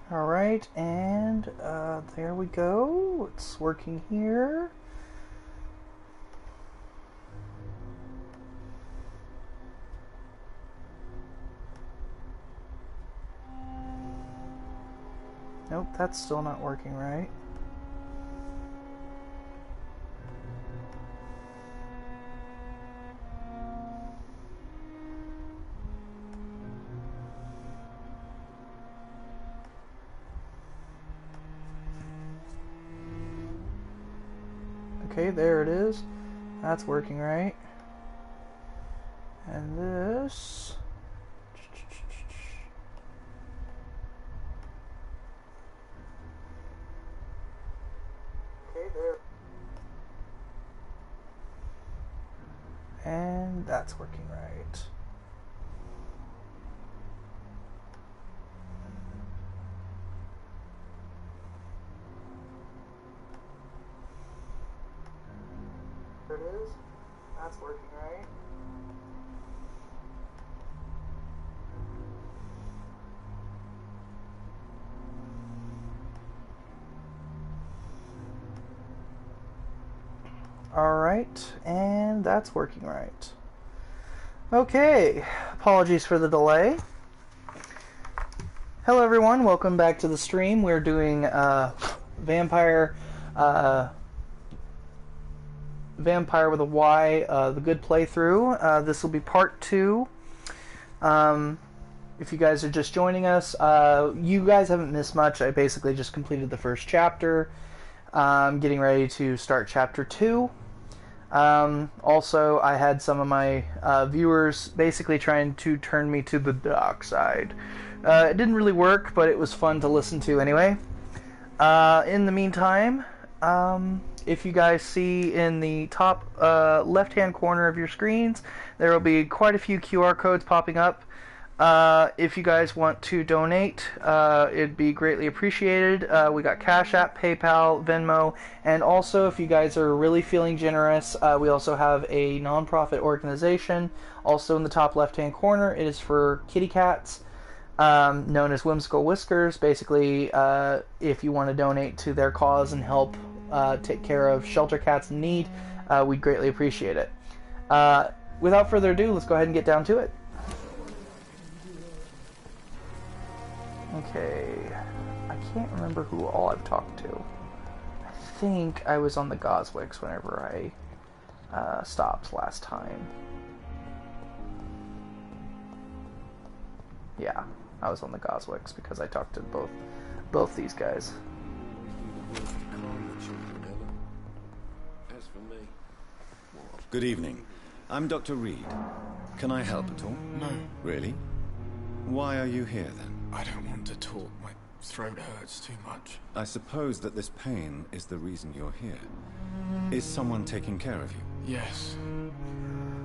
Alright, and there we go. It's working here. Nope, that's still not working right. Okay, there it is. That's working right. And this... Okay, there. And that's working right. There it is. That's working right. Alright, and that's working right. Okay, apologies for the delay. Hello everyone, welcome back to the stream. We're doing Vampyr with a Y, the good playthrough. This will be part 2. If you guys are just joining us, you guys haven't missed much. I basically just completed the first chapter. I'm getting ready to start chapter 2. Also, I had some of my viewers basically trying to turn me to the dark side. It didn't really work, but it was fun to listen to anyway. In the meantime, if you guys see in the top left-hand corner of your screens, there will be quite a few QR codes popping up. If you guys want to donate, it'd be greatly appreciated. We got Cash App, PayPal, Venmo, and also if you guys are really feeling generous, we also have a non-profit organization, also in the top left-hand corner. It is for kitty cats, known as Whimsical Whiskers. Basically, if you want to donate to their cause and help take care of shelter cats in need, we'd greatly appreciate it. Without further ado, let's go ahead and get down to it. Okay, I can't remember who all I've talked to. I think I was on the Goswicks whenever I stopped last time. Yeah, I was on the Goswicks because I talked to both these guys. Good evening. I'm Dr. Reed. Can I help at all? No. Really? Why are you here then? I don't want to talk. My throat hurts too much. I suppose that this pain is the reason you're here. Is someone taking care of you? Yes.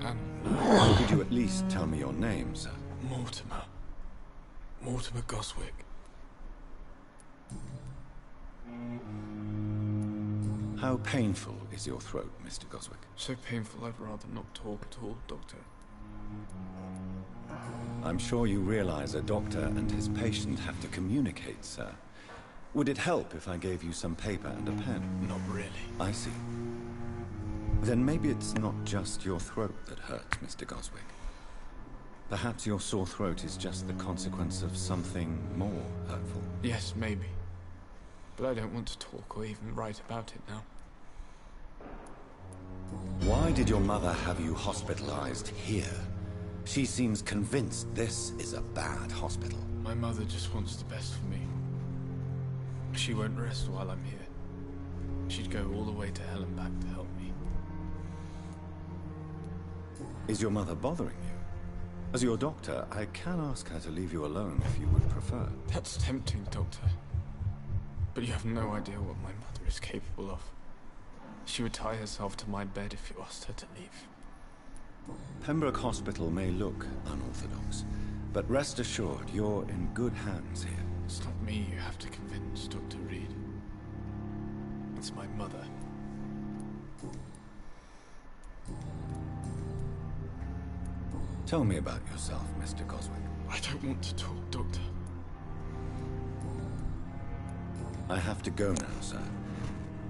Could you at least tell me your name, sir? Mortimer. Mortimer Goswick. How painful is your throat, Mr. Goswick? So painful I'd rather not talk at all, Doctor. I'm sure you realize a doctor and his patient have to communicate, sir. Would it help if I gave you some paper and a pen? Not really. I see. Then maybe it's not just your throat that hurts, Mr. Goswick. Perhaps your sore throat is just the consequence of something more hurtful. Yes, maybe. But I don't want to talk or even write about it now. Why did your mother have you hospitalized here? She seems convinced this is a bad hospital. My mother just wants the best for me. She won't rest while I'm here. She'd go all the way to hell and back to help me. Is your mother bothering you? As your doctor, I can ask her to leave you alone if you would prefer. That's tempting, Doctor. But you have no idea what my mother is capable of. She would tie herself to my bed if you asked her to leave. Pembroke Hospital may look unorthodox, but rest assured you're in good hands here. It's not me you have to convince, Dr. Reed. It's my mother. Tell me about yourself, Mr. Goswick. I don't want to talk, Doctor. I have to go now, sir.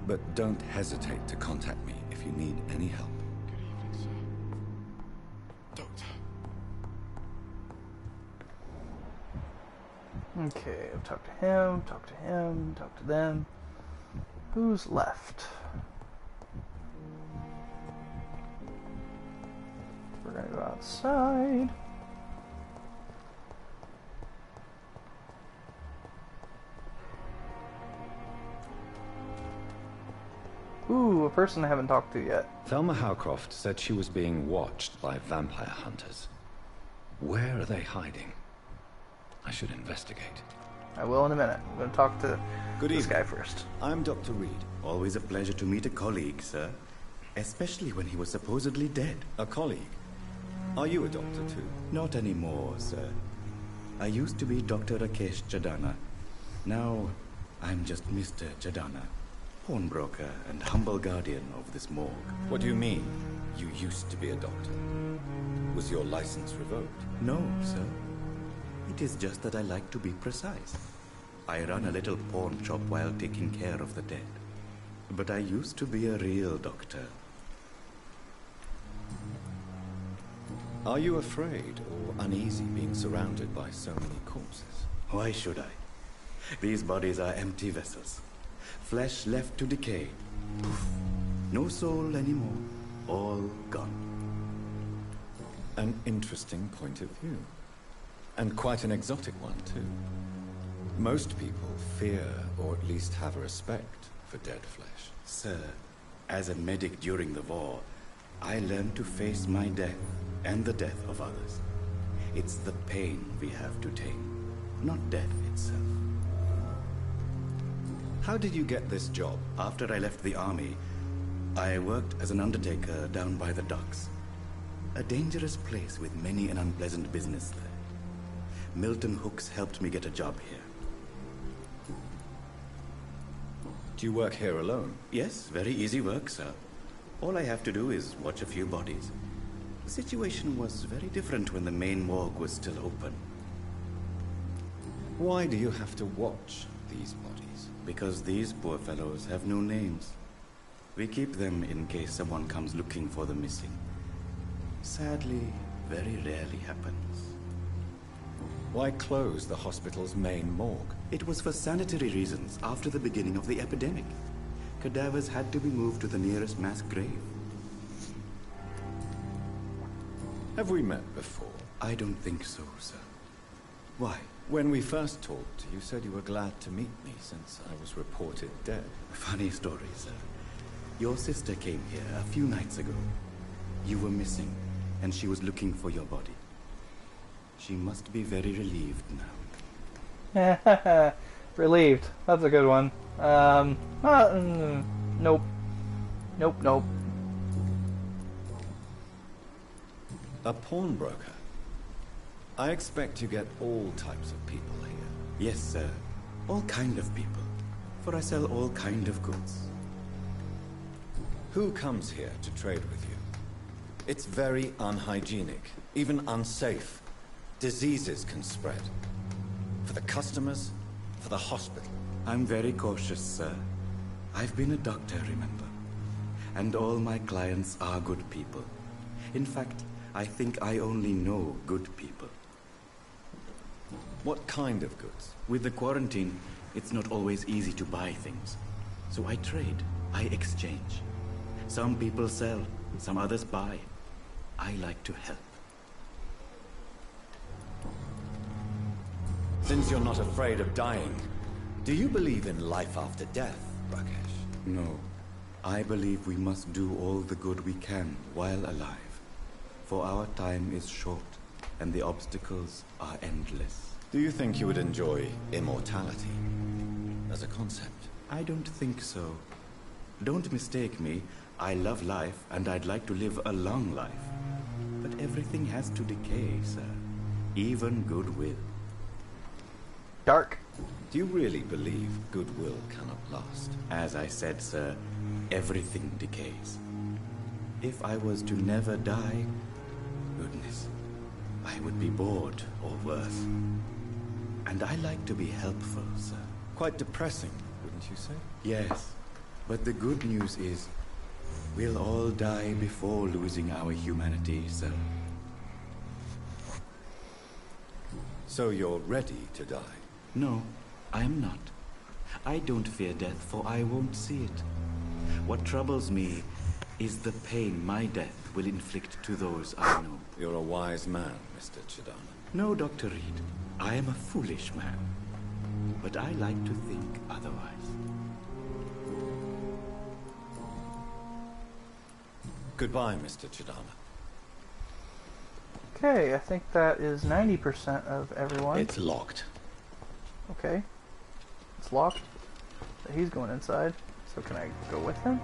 But don't hesitate to contact me if you need any help. Good evening, sir. Doctor. Okay, I've talked to him, talked to him, talked to them. Who's left? We're gonna go outside. Ooh, a person I haven't talked to yet. Thelma Howcroft said she was being watched by vampire hunters. Where are they hiding? I should investigate. I will in a minute. I'm gonna talk to Good this evening. guy first. I'm Dr. Reed. Always a pleasure to meet a colleague, sir. Especially when he was supposedly dead. A colleague? Are you a doctor too? Not anymore, sir. I used to be Dr. Rakesh Chadana. Now, I'm just Mr. Chadana, pawnbroker and humble guardian of this morgue. What do you mean, you used to be a doctor? Was your license revoked? No, sir. It is just that I like to be precise. I run a little pawn shop while taking care of the dead. But I used to be a real doctor. Are you afraid or uneasy being surrounded by so many corpses? Why should I? These bodies are empty vessels. Flesh left to decay. Poof. No soul anymore. All gone. An interesting point of view. And quite an exotic one, too. Most people fear, or at least have a respect, for dead flesh. Sir, as a medic during the war, I learned to face my death and the death of others. It's the pain we have to tame, not death itself. How did you get this job? After I left the army, I worked as an undertaker down by the docks. A dangerous place with many an unpleasant business there. Milton Hooks helped me get a job here. Do you work here alone? Yes, very easy work, sir. All I have to do is watch a few bodies. The situation was very different when the main morgue was still open. Why do you have to watch these bodies? Because these poor fellows have no names. We keep them in case someone comes looking for the missing. Sadly, very rarely happens. Why close the hospital's main morgue? It was for sanitary reasons after the beginning of the epidemic. Cadavers had to be moved to the nearest mass grave. Have we met before? I don't think so, sir. Why? When we first talked, you said you were glad to meet me since I was reported dead. Funny story, sir. Your sister came here a few nights ago. You were missing, and she was looking for your body. She must be very relieved now. Relieved. That's a good one. Nope. Nope, nope. A pawnbroker? I expect you get all types of people here. Yes, sir. All kind of people. For I sell all kind of goods. Who comes here to trade with you? It's very unhygienic, even unsafe. Diseases can spread. For the customers, for the hospital. I'm very cautious, sir. I've been a doctor, remember? And all my clients are good people. In fact, I think I only know good people. What kind of goods? With the quarantine, it's not always easy to buy things. So I trade, I exchange. Some people sell, some others buy. I like to help. Since you're not afraid of dying, do you believe in life after death, Rakesh? No. I believe we must do all the good we can while alive. For our time is short, and the obstacles are endless. Do you think you would enjoy immortality as a concept? I don't think so. Don't mistake me. I love life, and I'd like to live a long life. But everything has to decay, sir. Even goodwill. Dark. Do you really believe goodwill cannot last? As I said, sir, everything decays. If I was to never die, goodness, I would be bored or worse. And I like to be helpful, sir. Quite depressing, wouldn't you say? Yes, but the good news is we'll all die before losing our humanity, sir. So you're ready to die? No, I am not. I don't fear death, for I won't see it. What troubles me is the pain my death will inflict to those I know. You're a wise man, Mr. Chidana. No, Dr. Reed. I am a foolish man. But I like to think otherwise. Goodbye, Mr. Chidana. Okay, I think that is 90% of everyone. It's locked. Okay. It's locked. So he's going inside. So can I go with him?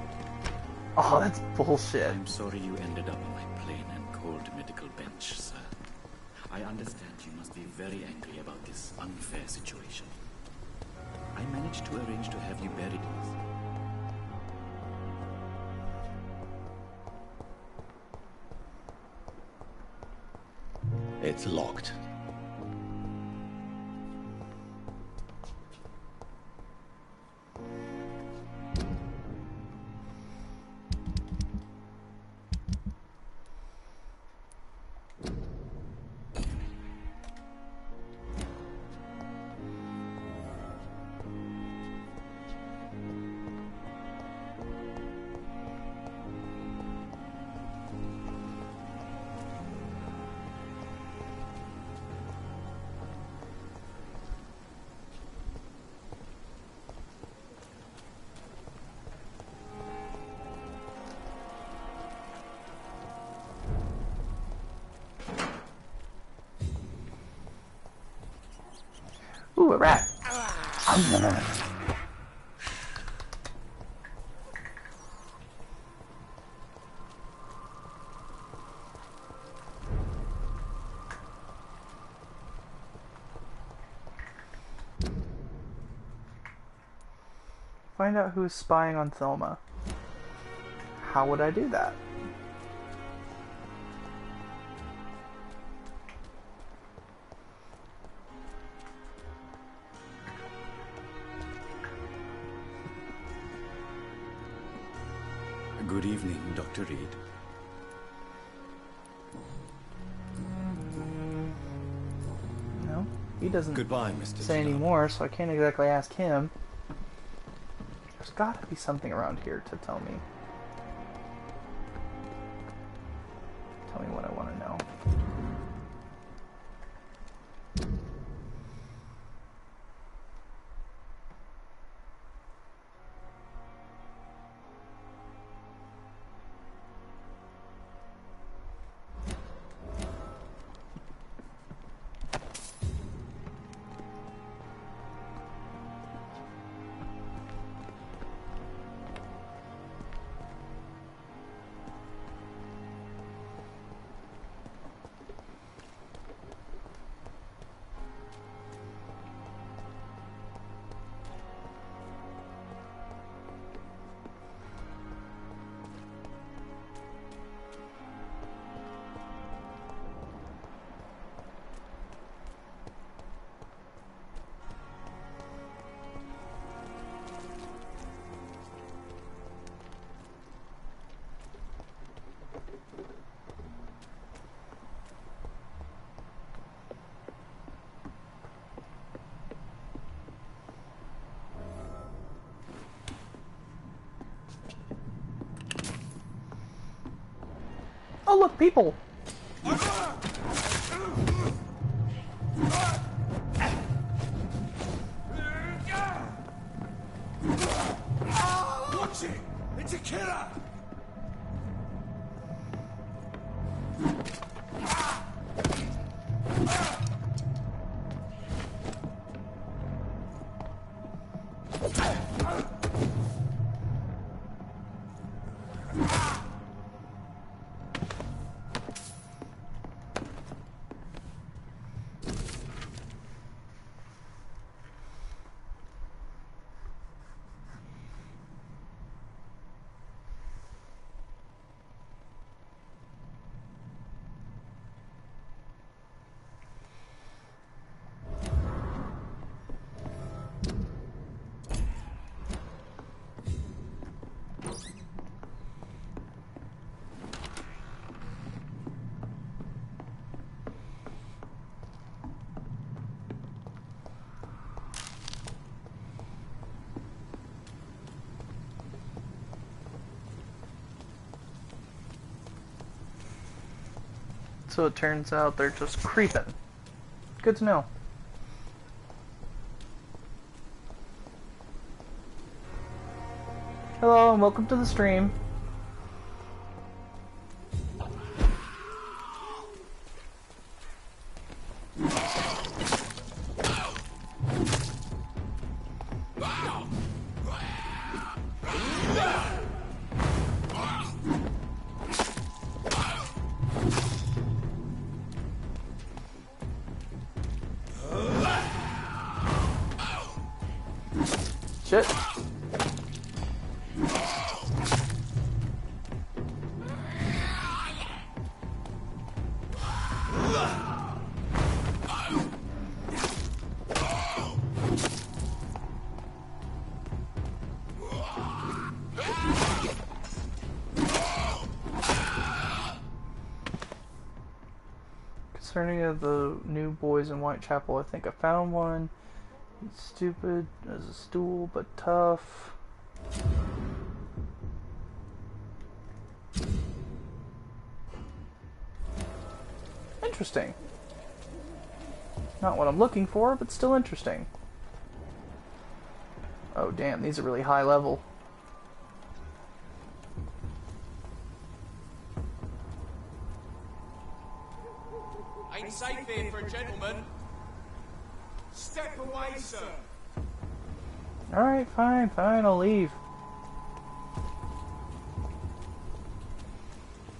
Oh, that's bullshit. I'm sorry you ended up on my plain and cold medical bench, sir. I understand you must be very angry about this unfair situation. I managed to arrange to have you buried in this. It's locked. Ooh, a rat. Find out who's spying on Thelma. How would I do that? Good evening, Dr. Reed. No, he doesn't Goodbye, Mr. say any Chidana. more, so I can't exactly ask him. There's got to be something around here to tell me. Tell me what I want to know. Oh, look, people! Watch it! It's a killer! so it turns out they're just creeping. Good to know. Hello and welcome to the stream. Shit. Concerning of the new boys in Whitechapel, I think I found one. It's stupid as a stool, but tough. Interesting. Not what I'm looking for, but still interesting. Oh damn, these are really high level. Ain't safe here for a gentleman. Step away, sir. Alright, fine, I'll leave.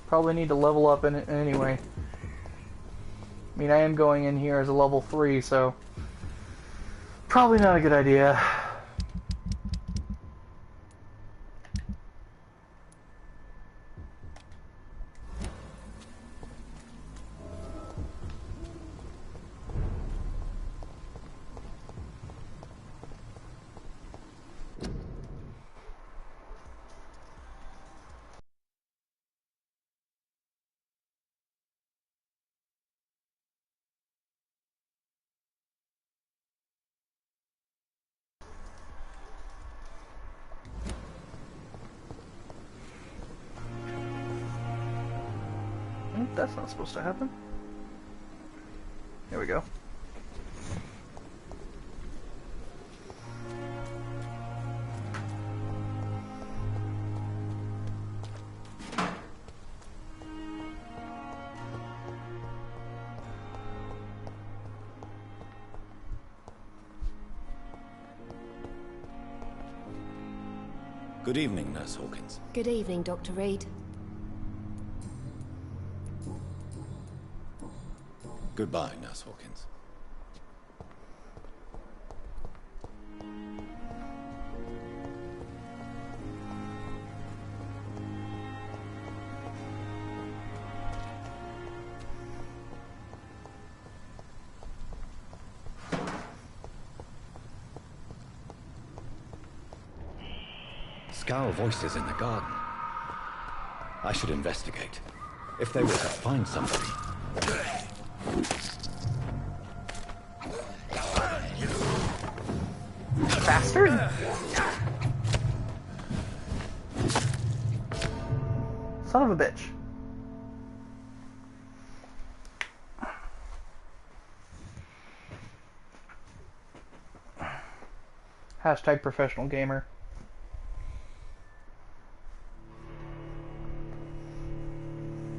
Probably need to level up in it anyway. I mean, I am going in here as a level 3, so probably not a good idea. That's not supposed to happen. There we go. Good evening, Nurse Hawkins. Good evening, Dr. Reed. Goodbye, Nurse Hawkins. Scowl voices in the garden. I should investigate. If they were to find somebody. Bastard! Son of a bitch. Hashtag professional gamer.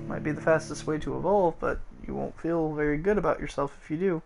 Might be the fastest way to evolve, but you won't feel very good about yourself if you do.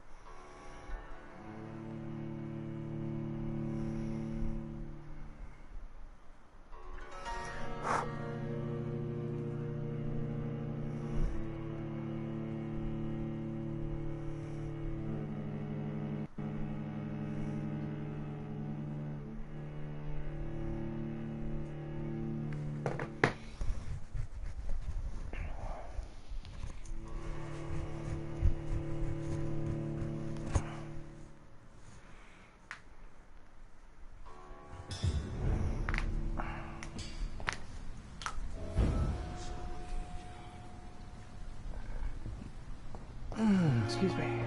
Excuse me.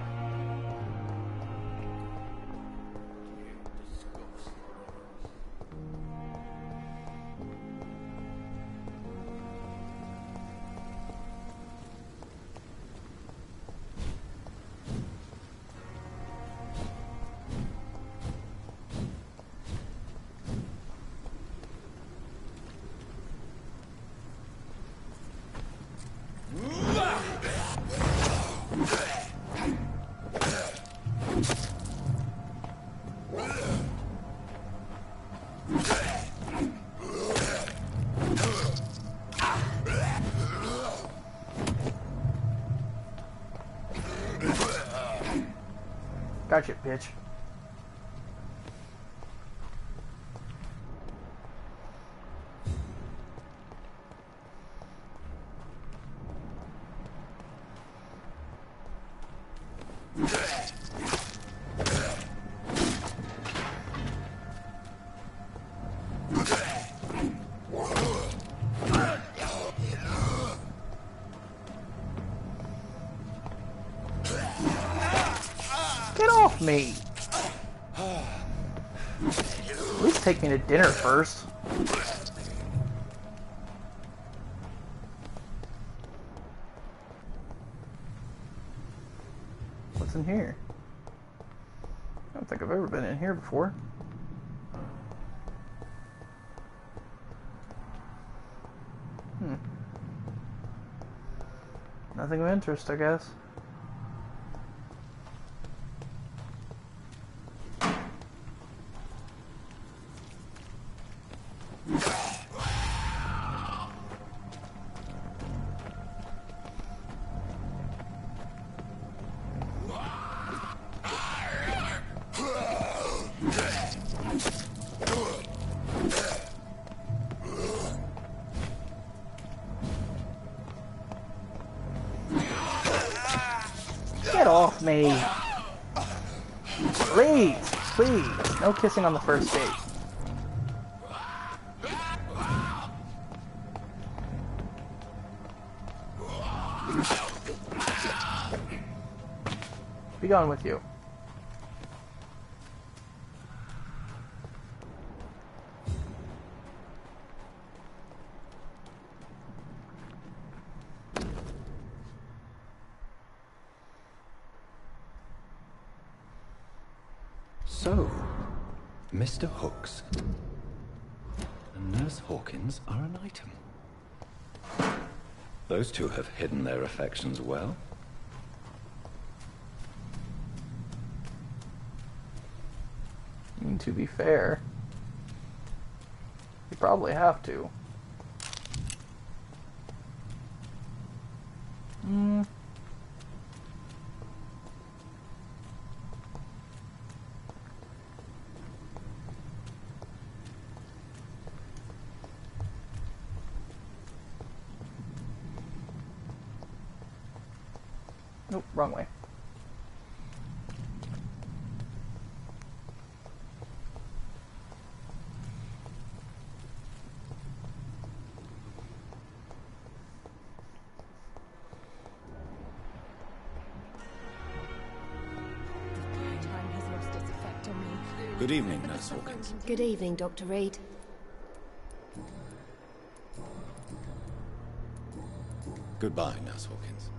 Gotcha, bitch. Get off me! At least take me to dinner first. What's in here? I don't think I've ever been in here before. Nothing of interest, I guess. Get off me! Please, please, no kissing on the first date. Be gone with you. So, Mr. Hooks and Nurse Hawkins are an item. Those two have hidden their affections well. I mean, to be fair, you probably have to. Nope, wrong way. Time has lost its effect on me. Good evening, Nurse Hawkins. Good evening, Dr. Reed. Goodbye, Nurse Hawkins.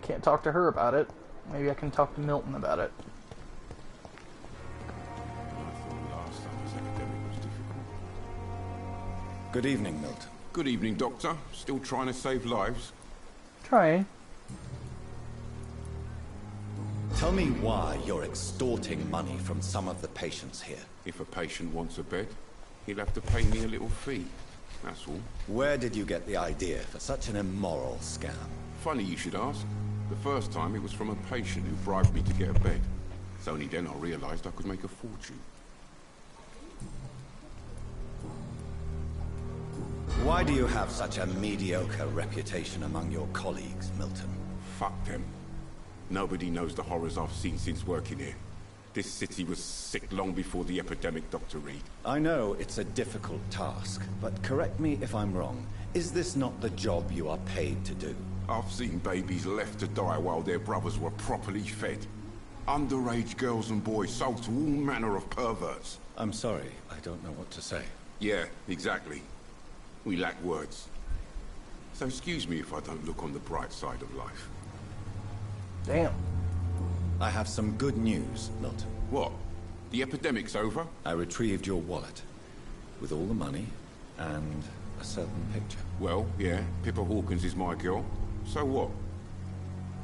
Can't talk to her about it. Maybe I can talk to Milton about it. Good evening, Milton. Good evening, Doctor. Still trying to save lives? Trying. Tell me why you're extorting money from some of the patients here. If a patient wants a bed, he'll have to pay me a little fee. That's all. Where did you get the idea for such an immoral scam? Funny you should ask. The first time it was from a patient who bribed me to get a bed. It's only then I realized I could make a fortune. Why do you have such a mediocre reputation among your colleagues, Milton? Fuck them. Nobody knows the horrors I've seen since working here. This city was sick long before the epidemic, Dr. Reed. I know it's a difficult task, but correct me if I'm wrong. Is this not the job you are paid to do? I've seen babies left to die while their brothers were properly fed. Underage girls and boys sold to all manner of perverts. I'm sorry, I don't know what to say. Yeah, exactly. We lack words. So excuse me if I don't look on the bright side of life. Damn. I have some good news, Milton. What? The epidemic's over? I retrieved your wallet, with all the money, and a certain picture. Well, yeah, Pippa Hawkins is my girl. So what?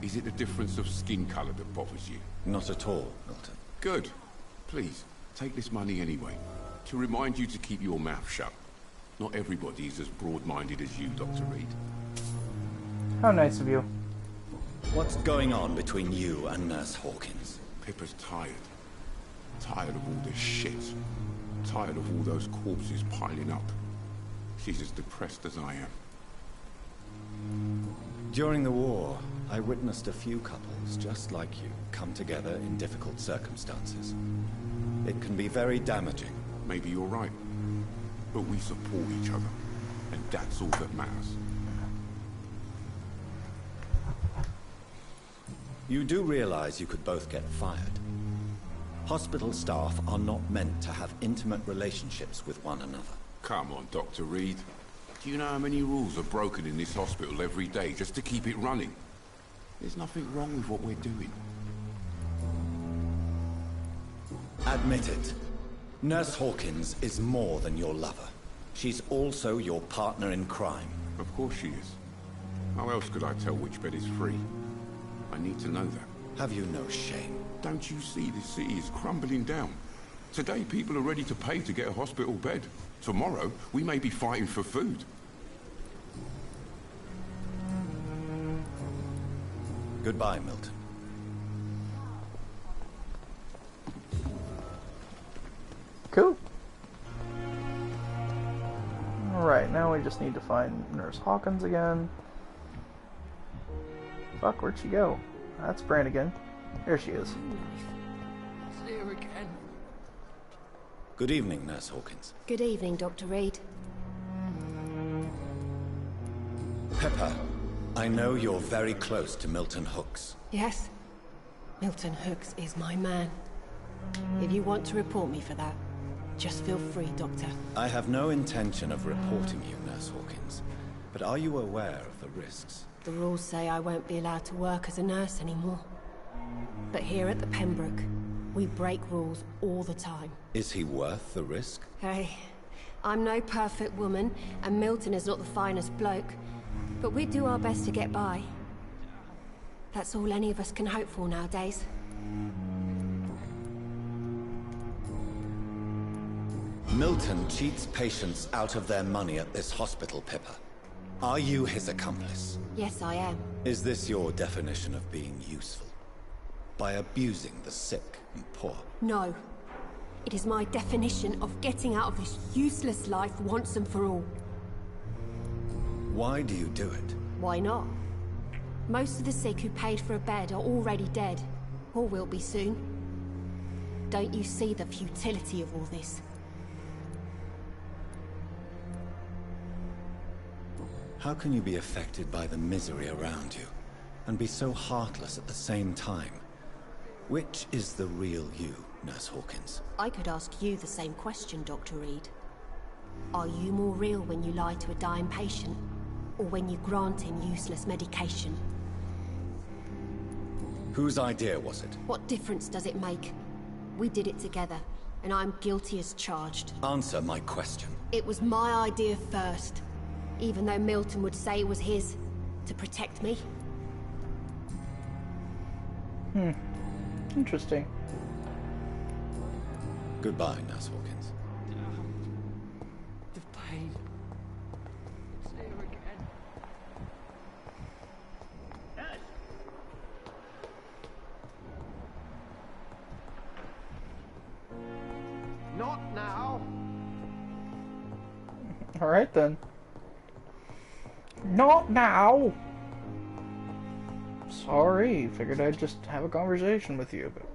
Is it the difference of skin color that bothers you? Not at all, Milton. Good. Please, take this money anyway. To remind you to keep your mouth shut. Not everybody is as broad-minded as you, Dr. Reed. How nice of you. What's going on between you and Nurse Hawkins? Pippa's tired. Tired of all this shit. Tired of all those corpses piling up. She's as depressed as I am. During the war, I witnessed a few couples just like you come together in difficult circumstances. It can be very damaging. Maybe you're right. But we support each other. And that's all that matters. You do realize you could both get fired. Hospital staff are not meant to have intimate relationships with one another. Come on, Dr. Reed. Do you know how many rules are broken in this hospital every day just to keep it running? There's nothing wrong with what we're doing. Admit it. Nurse Hawkins is more than your lover. She's also your partner in crime. Of course she is. How else could I tell which bed is free? I need to know that. Have you no shame? Don't you see this city is crumbling down? Today people are ready to pay to get a hospital bed. Tomorrow we may be fighting for food. Goodbye, Milton. Cool. Alright, now we just need to find Nurse Hawkins again. Fuck, where'd she go? That's Brannigan. There she is. It's here again. Good evening, Nurse Hawkins. Good evening, Dr. Reed. Pepper, I know you're very close to Milton Hooks. Yes? Milton Hooks is my man. If you want to report me for that, just feel free, Doctor. I have no intention of reporting you, Nurse Hawkins. But are you aware of the risks? The rules say I won't be allowed to work as a nurse anymore. But here at the Pembroke, we break rules all the time. Is he worth the risk? Hey, I'm no perfect woman, and Milton is not the finest bloke. But we do our best to get by. That's all any of us can hope for nowadays. Milton cheats patients out of their money at this hospital, Pippa. Are you his accomplice? Yes, I am. Is this your definition of being useful? By abusing the sick and poor? No. It is my definition of getting out of this useless life once and for all. Why do you do it? Why not? Most of the sick who paid for a bed are already dead, or will be soon. Don't you see the futility of all this? How can you be affected by the misery around you, and be so heartless at the same time? Which is the real you, Nurse Hawkins? I could ask you the same question, Dr. Reed. Are you more real when you lie to a dying patient, or when you grant him useless medication? Whose idea was it? What difference does it make? We did it together, and I'm guilty as charged. Answer my question. It was my idea first, even though Milton would say it was his, to protect me. Interesting. Goodbye, Nurse Hawkins. The pain. It's here again. Not now. Alright then. Not now! Sorry, figured I'd just have a conversation with you, but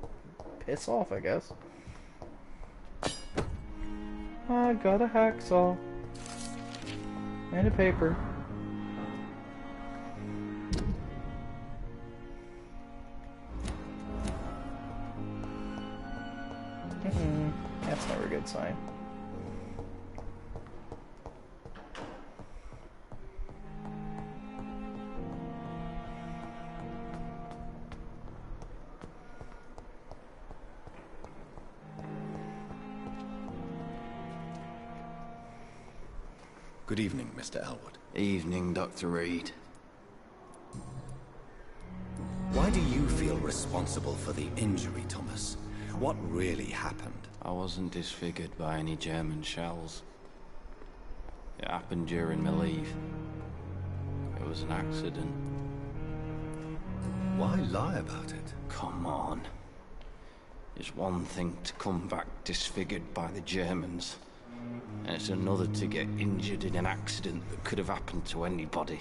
piss off, I guess. I got a hacksaw. And a paper. That's never a good sign. Good evening, Mr. Elwood. Evening, Dr. Reed. Why do you feel responsible for the injury, Thomas? What really happened? I wasn't disfigured by any German shells. It happened during my leave. It was an accident. Why lie about it? Come on. It's one thing to come back disfigured by the Germans, and it's another to get injured in an accident that could have happened to anybody.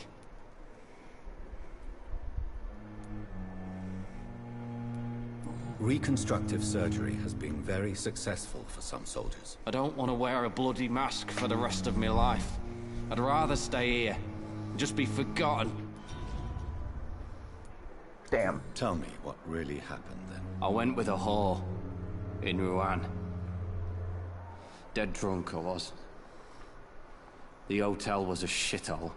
Reconstructive surgery has been very successful for some soldiers. I don't want to wear a bloody mask for the rest of my life. I'd rather stay here, and just be forgotten. Damn. Tell me what really happened then. I went with a whore in Rouen. Dead drunk I was. The hotel was a shithole.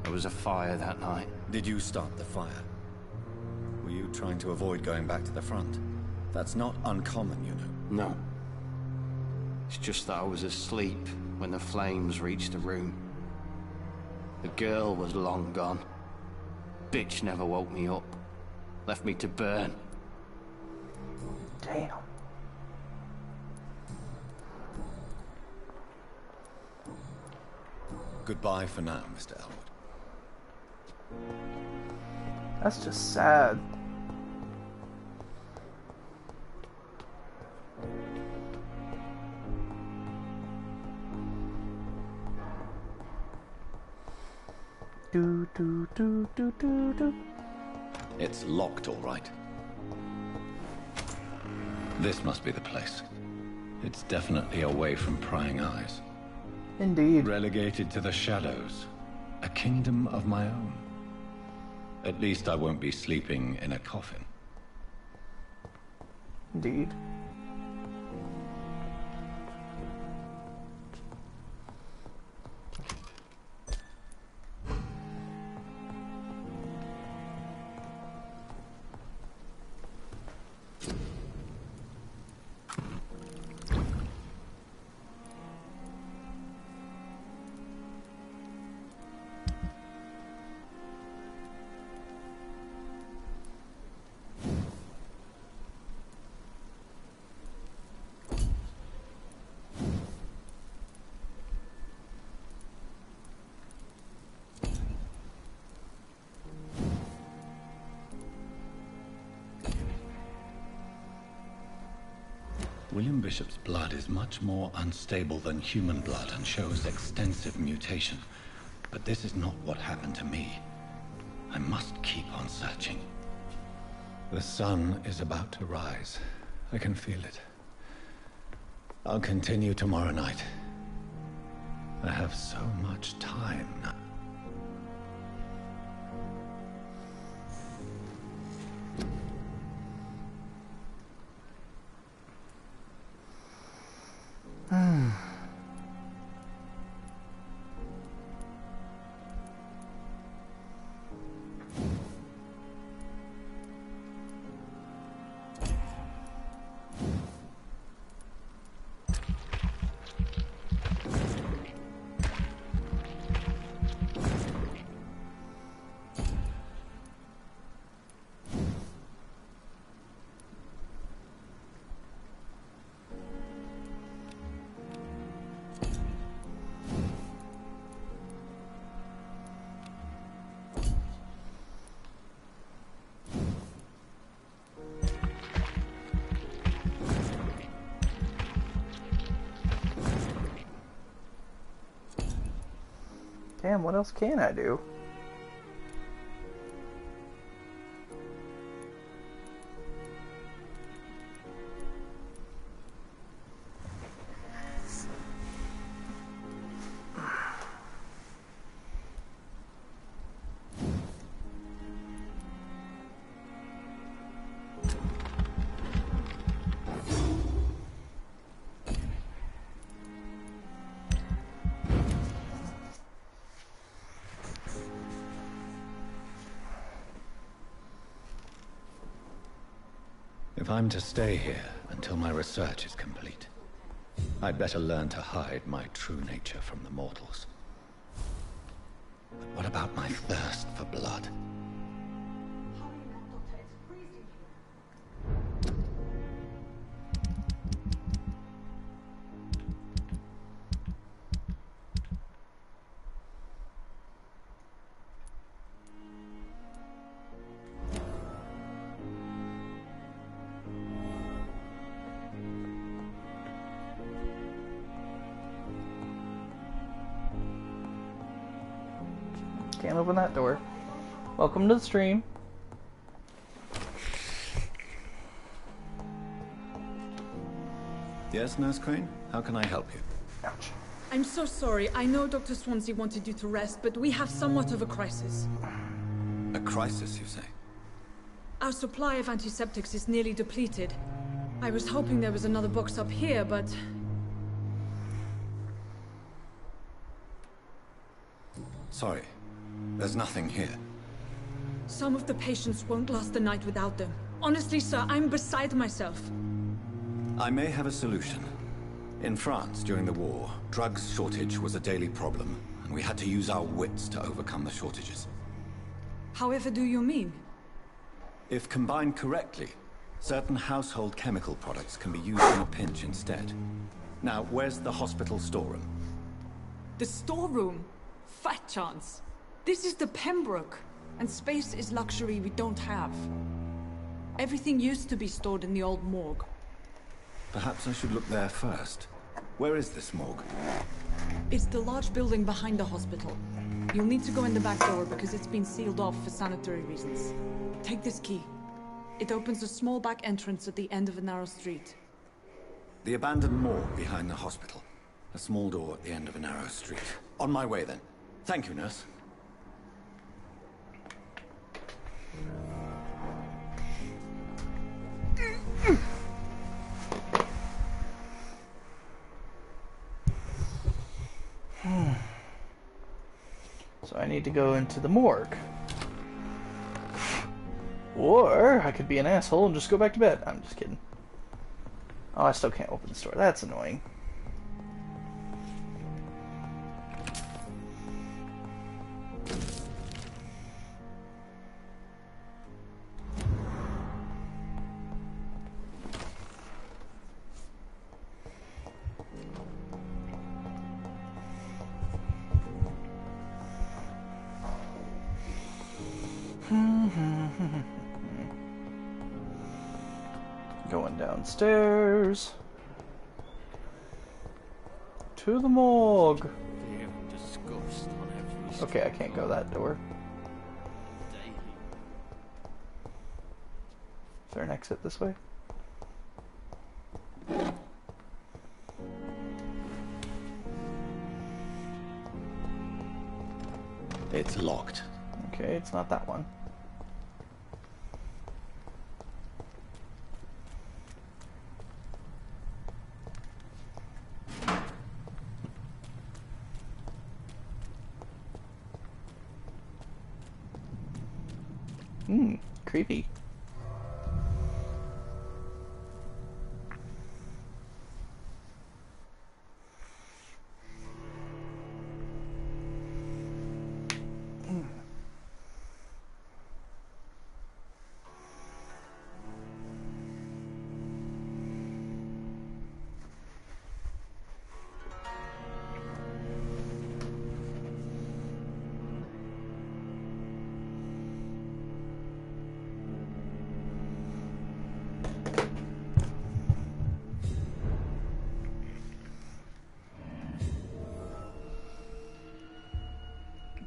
There was a fire that night. Did you start the fire? Were you trying to avoid going back to the front? That's not uncommon, you know. No. It's just that I was asleep when the flames reached the room. The girl was long gone. Bitch never woke me up. Left me to burn. Damn. Goodbye for now, Mr. Elwood. That's just sad. Do do do do do do. It's locked, all right. This must be the place. It's definitely away from prying eyes. Indeed. Relegated to the shadows. A kingdom of my own. At least I won't be sleeping in a coffin. Indeed. William Bishop's blood is much more unstable than human blood and shows extensive mutation. But this is not what happened to me. I must keep on searching. The sun is about to rise. I can feel it. I'll continue tomorrow night. I have so much time now. Damn, what else can I do? If I'm to stay here until my research is complete, I'd better learn to hide my true nature from the mortals. But what about my thirst for blood? Can't open that door. Welcome to the stream. Yes, Nurse Crane? How can I help you? Ouch. I'm so sorry. I know Dr. Swansea wanted you to rest, but we have somewhat of a crisis. A crisis, you say? Our supply of antiseptics is nearly depleted. I was hoping there was another box up here, but... Sorry. There's nothing here. Some of the patients won't last the night without them. Honestly, sir, I'm beside myself. I may have a solution. In France, during the war, drugs shortage was a daily problem, and we had to use our wits to overcome the shortages. However do you mean? If combined correctly, certain household chemical products can be used in a pinch instead. Now, where's the hospital storeroom? The storeroom? Fat chance. This is the Pembroke, and space is luxury we don't have. Everything used to be stored in the old morgue. Perhaps I should look there first. Where is this morgue? It's the large building behind the hospital. You'll need to go in the back door because it's been sealed off for sanitary reasons. Take this key. It opens a small back entrance at the end of a narrow street. The abandoned morgue behind the hospital. A small door at the end of a narrow street. On my way then. Thank you, nurse. So I need to go into the morgue. Or I could be an asshole and just go back to bed. I'm just kidding. Oh, I still can't open the door. That's annoying. Going downstairs to the morgue. Okay, I can't go that door. Is there an exit this way? It's locked. Okay, it's not that one. Creepy.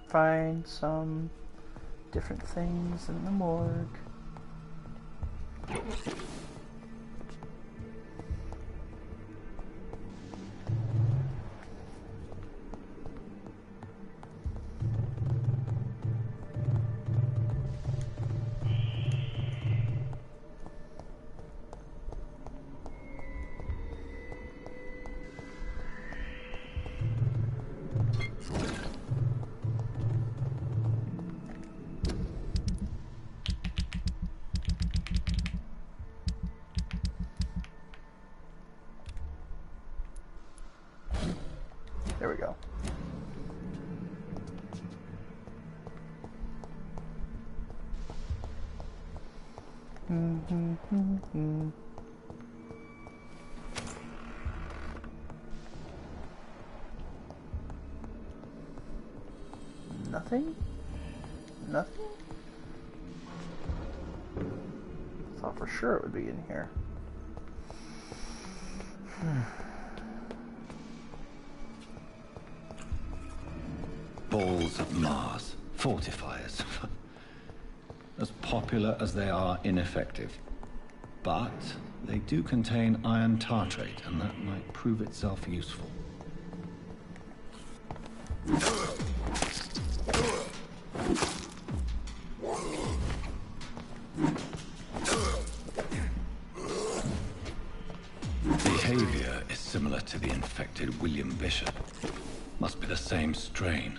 Find some different things in the morgue. There we go. Nothing? Nothing? Thought for sure it would be in here. Balls of Mars, Fortifiers. As popular as they are ineffective. But they do contain iron tartrate, and that might prove itself useful. Behavior is similar to the infected William Bishop. Must be the same strain.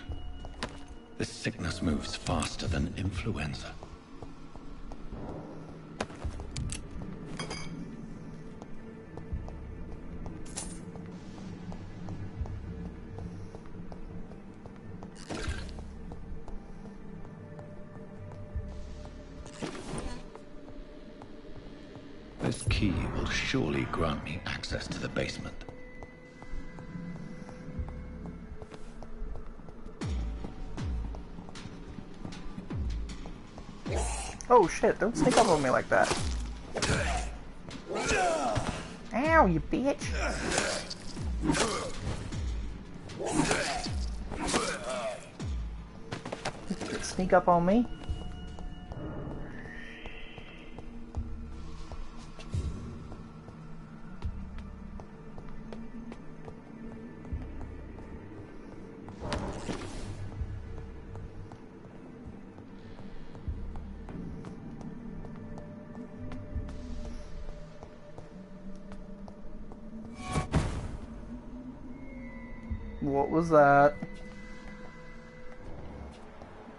This sickness moves faster than influenza. This key will surely grant me access to the basement. Oh shit, don't sneak up on me like that. Ow, you bitch. Sneak up on me. What was that?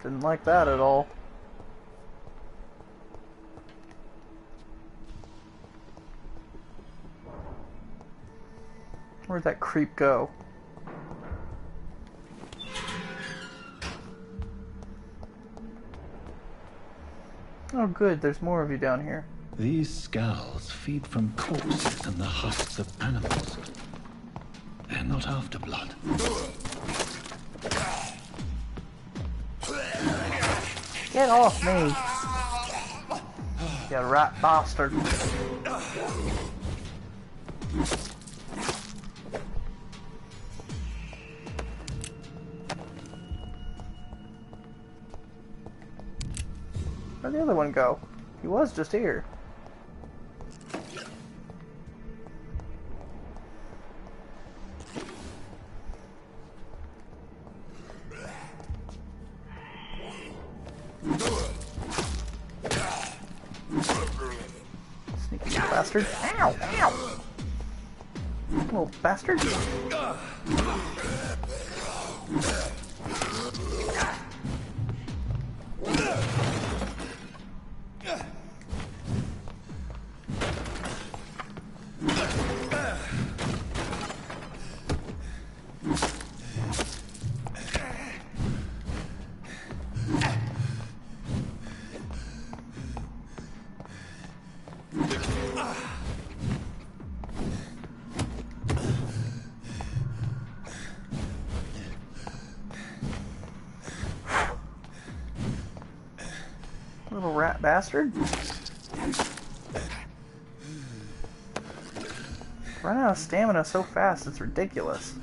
Didn't like that at all. Where'd that creep go? Oh good, there's more of you down here. These skulls feed from corpses and the husks of animals. They're not after blood. Get off me! You rat bastard. Where'd the other one go? He was just here. Sneaky bastard. Ow! Ow! Little bastard. Little rat bastard. Run out of stamina so fast, it's ridiculous.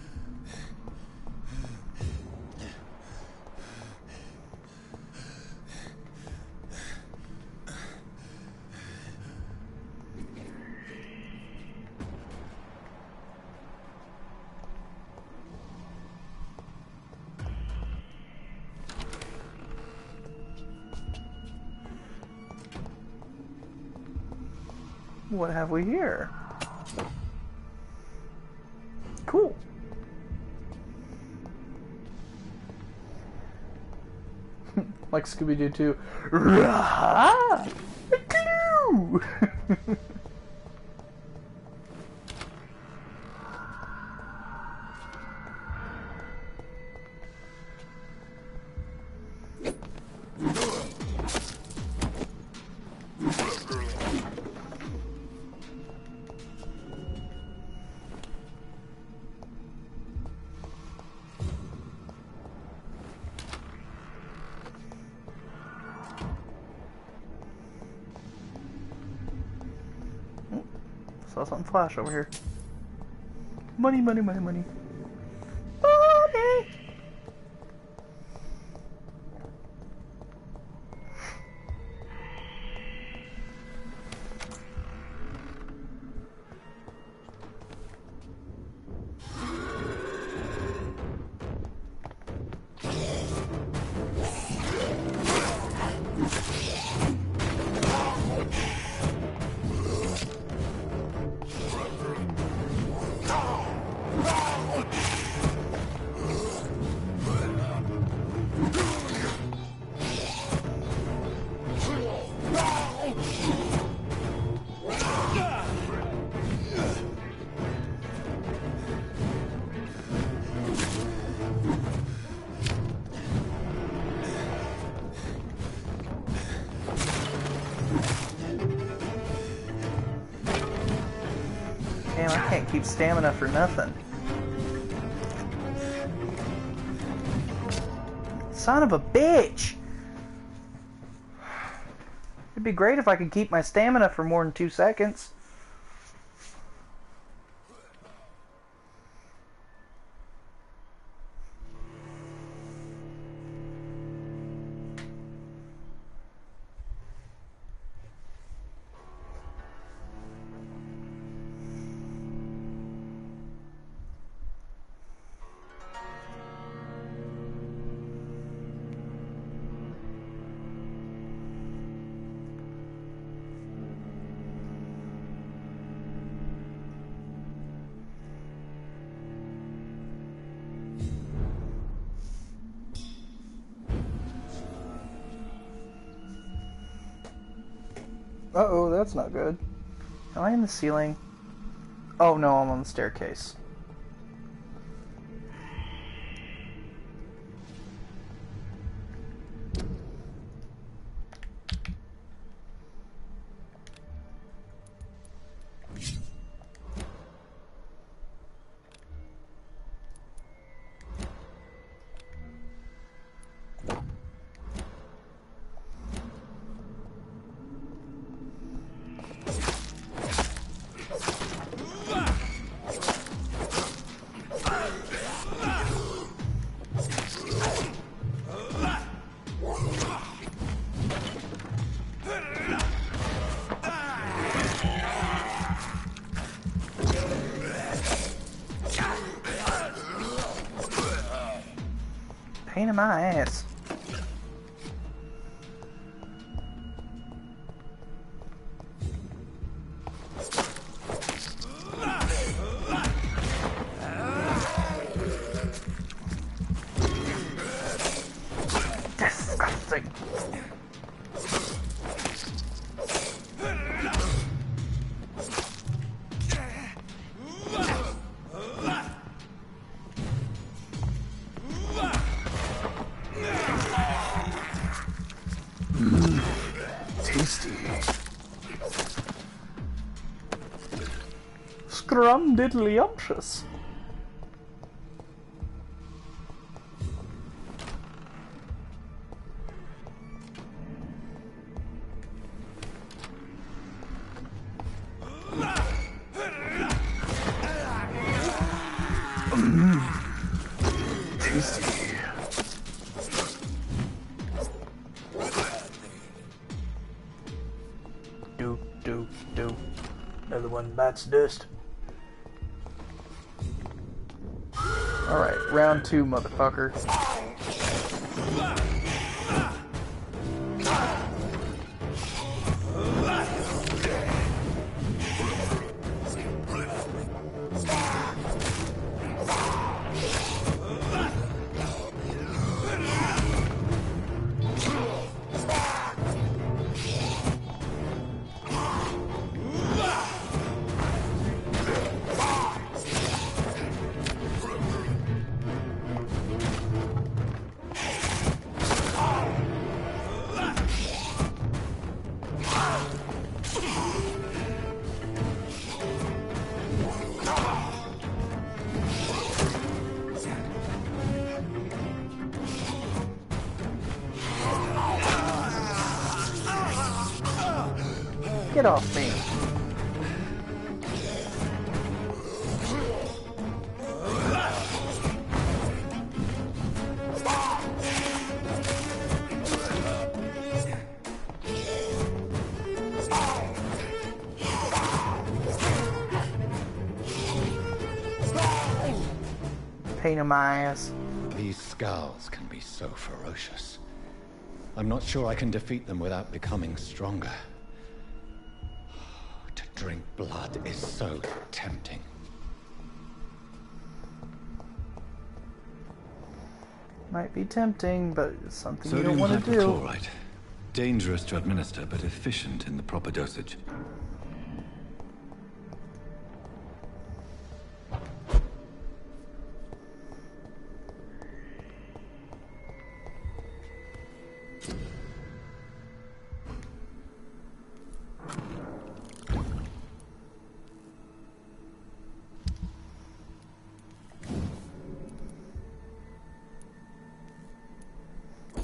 What have we here? Cool. Like Scooby-Doo too. Rah! Clue! Saw something flash over here. Money, money, money, money. Money! Damn, I can't keep stamina for nothing. Son of a bitch! It'd be great if I could keep my stamina for more than 2 seconds. Uh-oh, that's not good. Am I in the ceiling? Oh no, I'm on the staircase. Pain in my ass. Disgusting. Tasty. Scrumdiddlyumptious. Tasty. Do. Another one bites dust. Alright, round 2, motherfucker. Get off me. Pain in my ass. These scowls can be so ferocious. I'm not sure I can defeat them without becoming stronger. To drink blood is so tempting. Might be tempting, but it's something you Sodium don't want to do. hypochlorite. Dangerous to administer, but efficient in the proper dosage.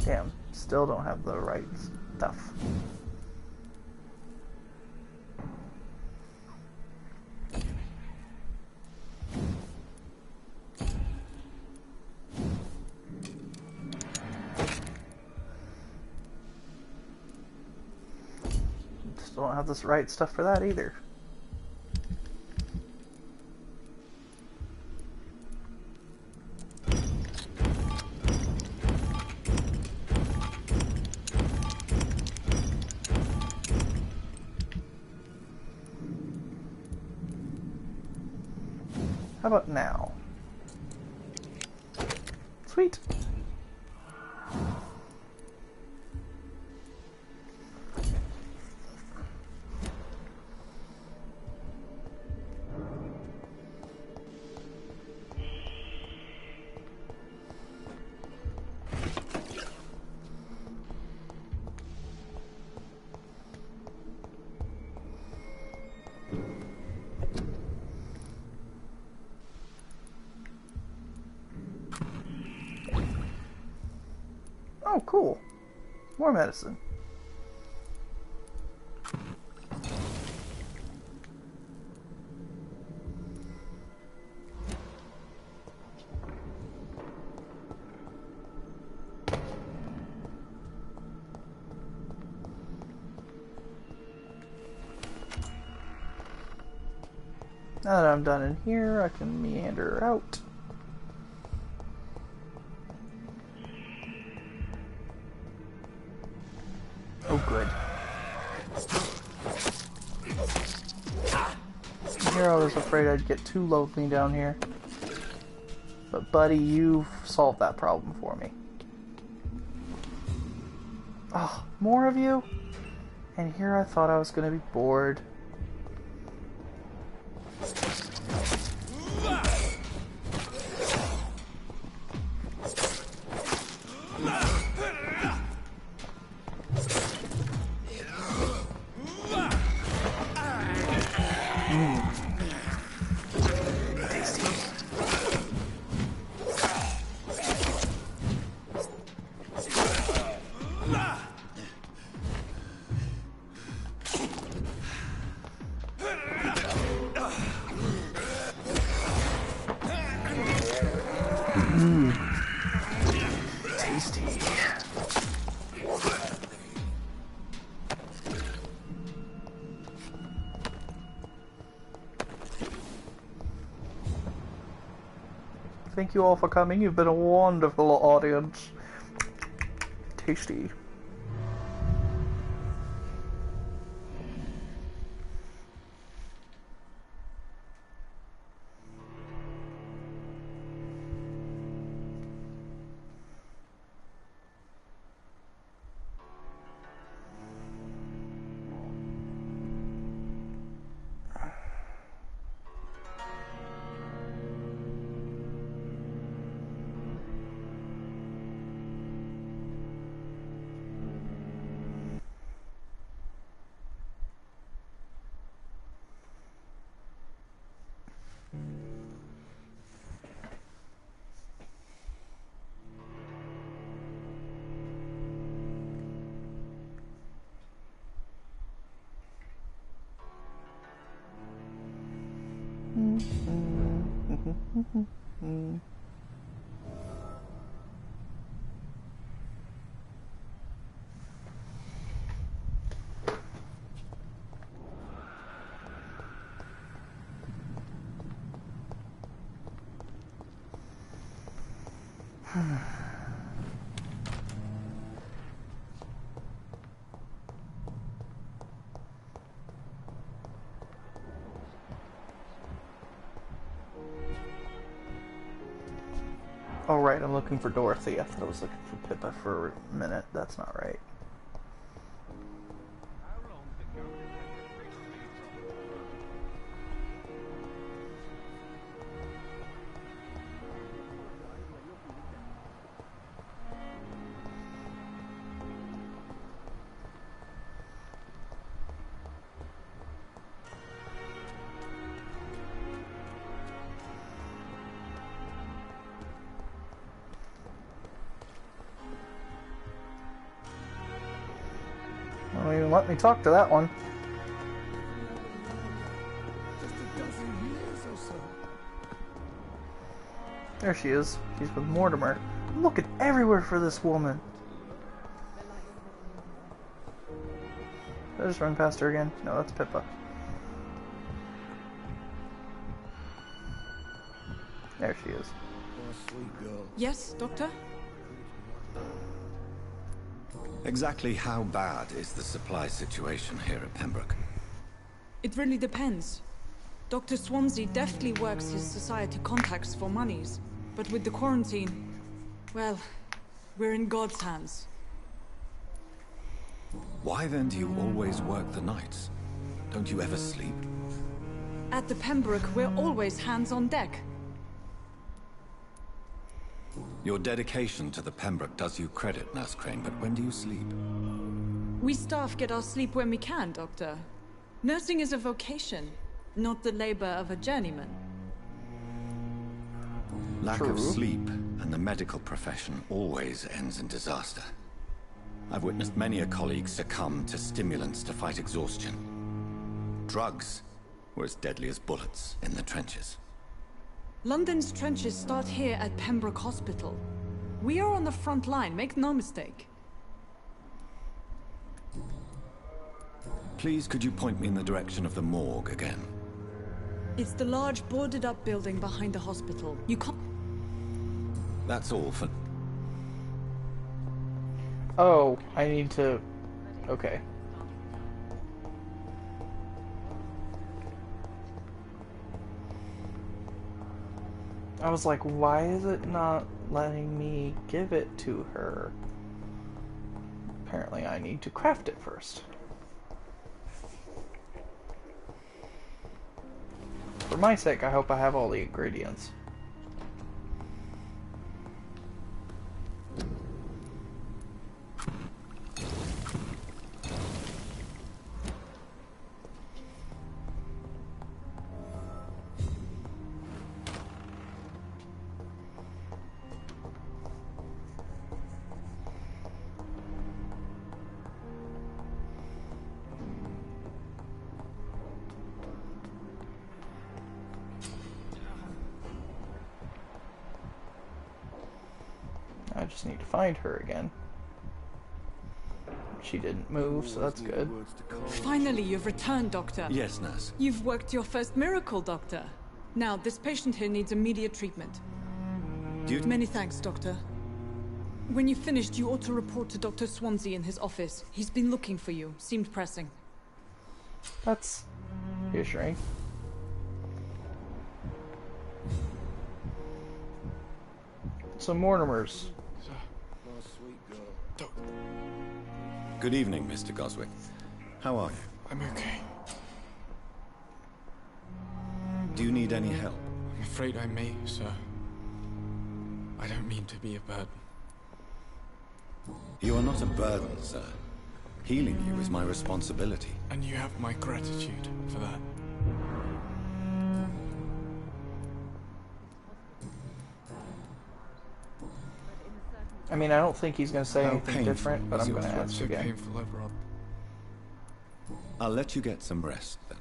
Damn, still don't have the right stuff. Still don't have this right stuff for that either. How about now? Sweet. Oh, cool. More medicine. Now that I'm done in here, I can meander out. Oh, good. Here I was afraid I'd get too lonely down here. But buddy, you've solved that problem for me. Oh, more of you? And here I thought I was going to be bored. Tasty. Thank you all for coming. You've been a wonderful audience. Tasty. Oh right, I'm looking for Dorothy. I thought I was looking for Pippa for a minute. That's not right. let me talk to that one. There she is. She's with Mortimer. I'm looking everywhere for this woman. Did I just run past her again? No, that's Pippa. There she is. Yes, Doctor? Exactly how bad is the supply situation here at Pembroke? It really depends. Dr. Swansea deftly works his society contacts for monies. But with the quarantine, well, we're in God's hands. Why then do you always work the nights? Don't you ever sleep? At the Pembroke, we're always hands on deck. Your dedication to the Pembroke does you credit, Nurse Crane, but when do you sleep? We staff get our sleep when we can, Doctor. Nursing is a vocation, not the labor of a journeyman. Lack of sleep and the medical profession always ends in disaster. I've witnessed many a colleague succumb to stimulants to fight exhaustion. Drugs were as deadly as bullets in the trenches. London's trenches start here at Pembroke Hospital. We are on the front line, make no mistake. Please, could you point me in the direction of the morgue again? It's the large boarded-up building behind the hospital. You can't... That's all for... Oh, I need to... Okay. I was like, why is it not letting me give it to her? Apparently I need to craft it first. For my sake, I hope I have all the ingredients. I just need to find her again. She didn't move, so that's good. Finally, you've returned, Doctor. Yes, nurse. You've worked your first miracle, Doctor. Now, this patient here needs immediate treatment. Many thanks, Doctor. When you finished, you ought to report to Dr. Swansea in his office. He's been looking for you. Seemed pressing. That's reassuring. So Mortimer's. Good evening, Mr. Goswick. How are you? I'm okay. Do you need any help? I'm afraid I may, sir. I don't mean to be a burden. You are not a burden, sir. Healing you is my responsibility. And you have my gratitude for that. I mean, I don't think he's going to say anything different, but I'm going to ask So again. painful, Rob. I'll let you get some rest, then.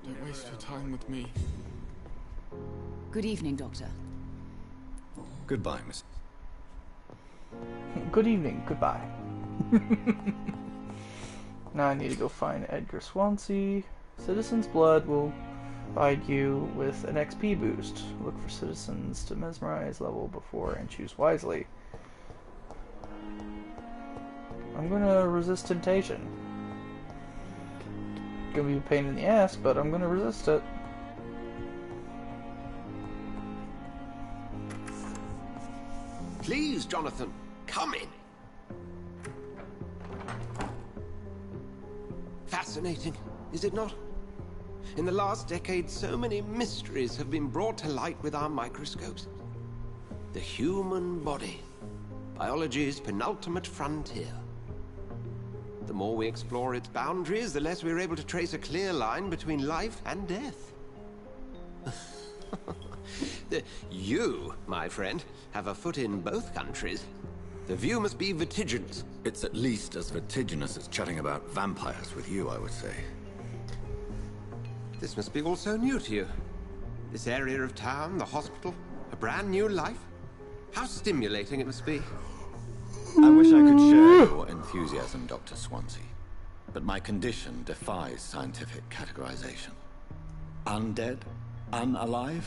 Don't waste your time with me. Good evening, Doctor. Goodbye, Miss. Good evening, goodbye. Now I need to go find Edgar Swansea. Citizen's Blood will provide you with an XP boost. Look for citizens to mesmerize level before and choose wisely. I'm gonna resist temptation. Gonna be a pain in the ass, but I'm gonna resist it. Please, Jonathan, come in. Fascinating, is it not? In the last decade, so many mysteries have been brought to light with our microscopes. The human body, biology's penultimate frontier. The more we explore its boundaries, the less we're able to trace a clear line between life and death. You, my friend, have a foot in both countries. The view must be vertiginous. It's at least as vertiginous as chatting about vampires with you, I would say. This must be all so new to you. This area of town, the hospital, a brand new life. How stimulating it must be. I wish I could share your enthusiasm, Dr. Swansea. But my condition defies scientific categorization. Undead? Unalive?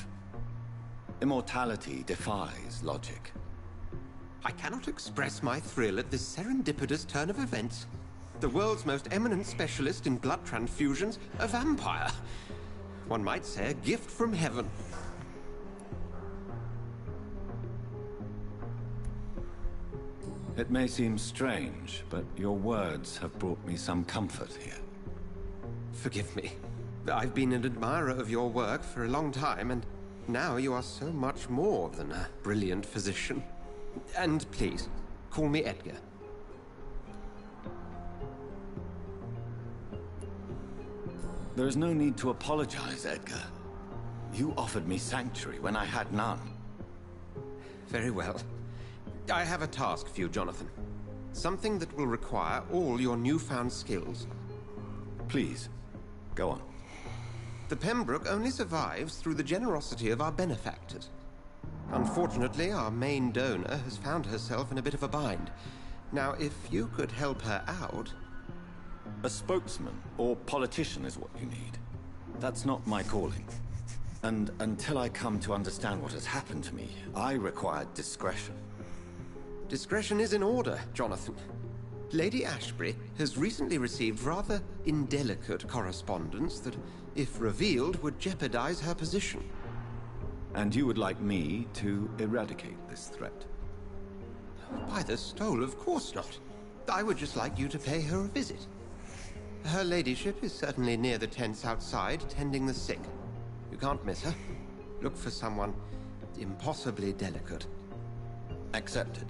Immortality defies logic. I cannot express my thrill at this serendipitous turn of events. The world's most eminent specialist in blood transfusions, a vampire. One might say a gift from heaven. It may seem strange, but your words have brought me some comfort here. Forgive me. I've been an admirer of your work for a long time, and now you are so much more than a brilliant physician. And please, call me Edgar. There is no need to apologize, Edgar. You offered me sanctuary when I had none. Very well. I have a task for you, Jonathan. Something that will require all your newfound skills. Please, go on. The Pembroke only survives through the generosity of our benefactors. Unfortunately, our main donor has found herself in a bit of a bind. Now, if you could help her out... A spokesman or politician is what you need. That's not my calling. And until I come to understand what has happened to me, I require discretion. Discretion is in order, Jonathan. Lady Ashbury has recently received rather indelicate correspondence that, if revealed, would jeopardize her position. And you would like me to eradicate this threat? By the stole, of course not. I would just like you to pay her a visit. Her ladyship is certainly near the tents outside, tending the sick. You can't miss her. Look for someone impossibly delicate. Accepted.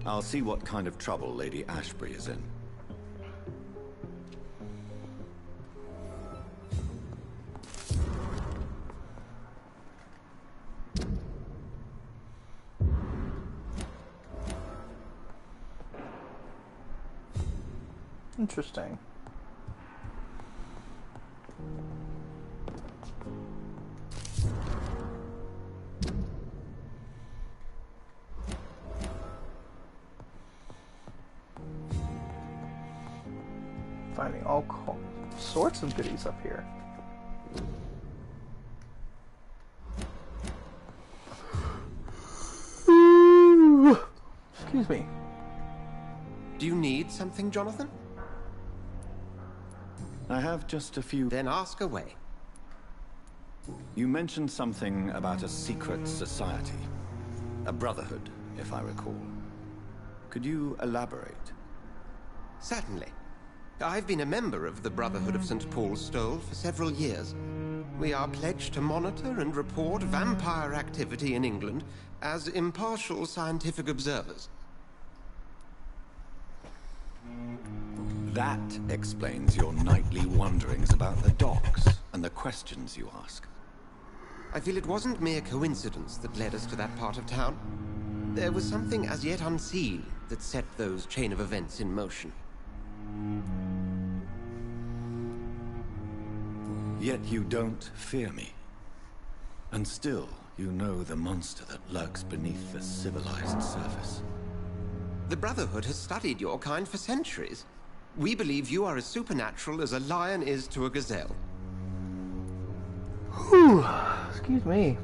I'll see what kind of trouble Lady Ashbury is in. Interesting. Finding all sorts of goodies up here. Excuse me. Do you need something, Jonathan? I have just a few... Then ask away. You mentioned something about a secret society. A brotherhood, if I recall. Could you elaborate? Certainly. I've been a member of the Brotherhood of St. Paul's Stole for several years. We are pledged to monitor and report vampire activity in England as impartial scientific observers. That explains your nightly wanderings about the docks and the questions you ask. I feel it wasn't mere coincidence that led us to that part of town. There was something as yet unseen that set those chain of events in motion. Yet you don't fear me. And still, you know the monster that lurks beneath the civilized surface. The Brotherhood has studied your kind for centuries. We believe you are as supernatural as a lion is to a gazelle. Whew. Excuse me.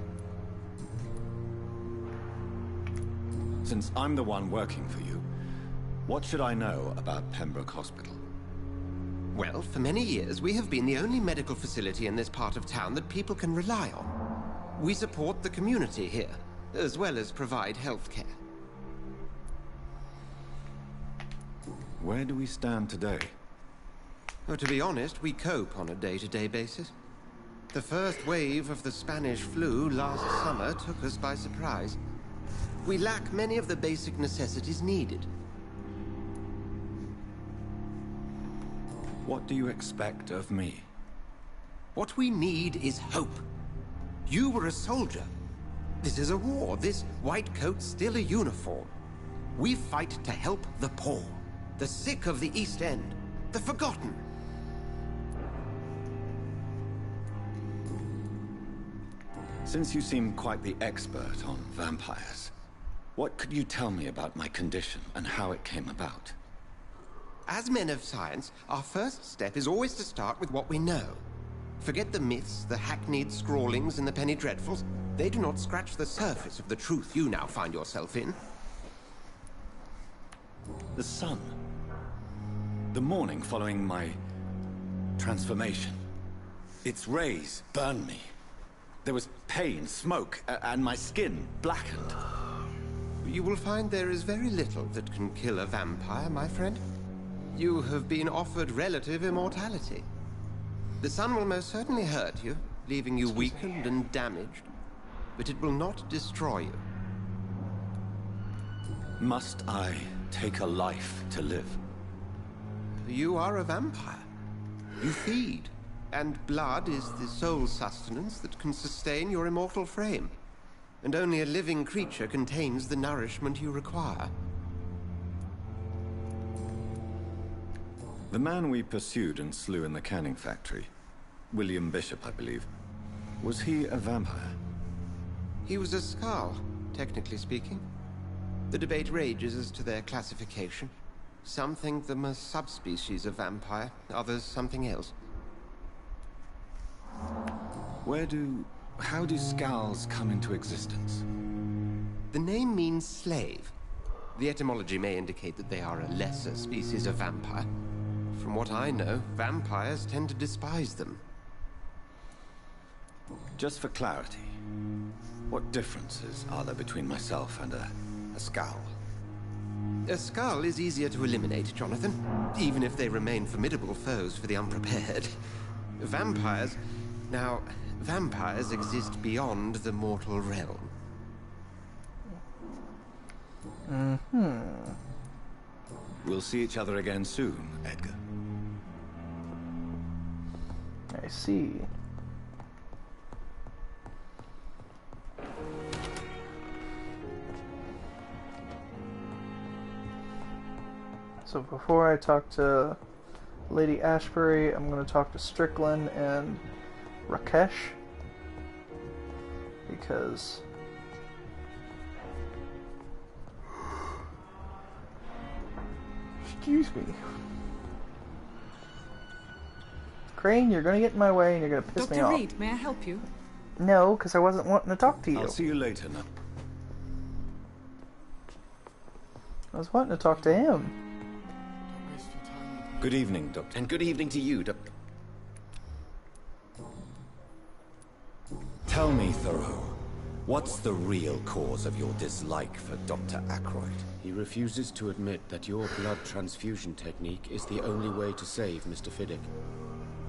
Since I'm the one working for you, what should I know about Pembroke Hospital? Well, for many years, we have been the only medical facility in this part of town that people can rely on. We support the community here, as well as provide health care. Where do we stand today? Well, to be honest, we cope on a day-to-day basis. The first wave of the Spanish flu last summer took us by surprise. We lack many of the basic necessities needed. What do you expect of me? What we need is hope. You were a soldier. This is a war. This white coat's still a uniform. We fight to help the poor, the sick of the East End, the forgotten. Since you seem quite the expert on vampires, what could you tell me about my condition and how it came about? As men of science, our first step is always to start with what we know. Forget the myths, the hackneyed scrawlings, and the penny dreadfuls. They do not scratch the surface of the truth you now find yourself in. The sun. The morning following my transformation. Its rays burned me. There was pain, smoke, and my skin blackened. You will find there is very little that can kill a vampire, my friend. You have been offered relative immortality. The sun will most certainly hurt you, leaving you weakened and damaged, but it will not destroy you. Must I take a life to live? You are a vampire. You feed, and blood is the sole sustenance that can sustain your immortal frame. And only a living creature contains the nourishment you require. The man we pursued and slew in the canning factory, William Bishop, I believe, was he a vampire? He was a Skald, technically speaking. The debate rages as to their classification. Some think them a subspecies of vampire, others something else. How do Skalds come into existence? The name means slave. The etymology may indicate that they are a lesser species of vampire. From what I know, vampires tend to despise them. Just for clarity, what differences are there between myself and a Skald? A Skald is easier to eliminate, Jonathan, even if they remain formidable foes for the unprepared. Vampires... Now, vampires exist beyond the mortal realm. We'll see each other again soon, Edgar. I see. So before I talk to Lady Ashbury, I'm going to talk to Strickland and Rakesh, because excuse me, Crane, you're gonna get in my way and you're gonna piss me off. Dr. Reed, may I help you? No, because I wasn't wanting to talk to you. I'll see you later now. I was wanting to talk to him. Good evening, Doctor. And good evening to you, Doctor. Tell me, Thoreau, what's the real cause of your dislike for Dr. Ackroyd? He refuses to admit that your blood transfusion technique is the only way to save Mr. Fiddick.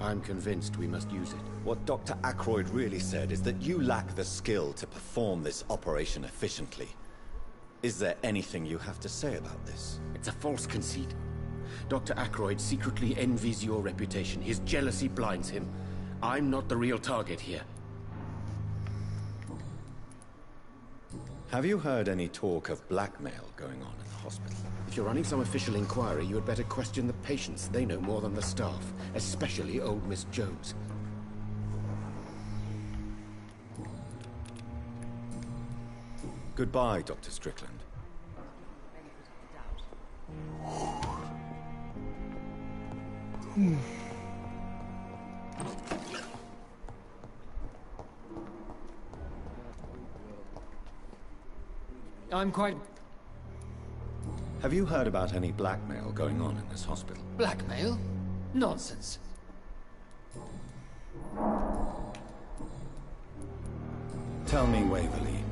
I'm convinced we must use it. What Dr. Ackroyd really said is that you lack the skill to perform this operation efficiently. Is there anything you have to say about this? It's a false conceit. Dr. Ackroyd secretly envies your reputation. His jealousy blinds him. I'm not the real target here. Have you heard any talk of blackmail going on in the hospital? If you're running some official inquiry, you had better question the patients. They know more than the staff, especially old Miss Jones. Goodbye, Dr. Strickland. I'm quite... Have you heard about any blackmail going on in this hospital? Blackmail? Nonsense. Tell me, Waverly,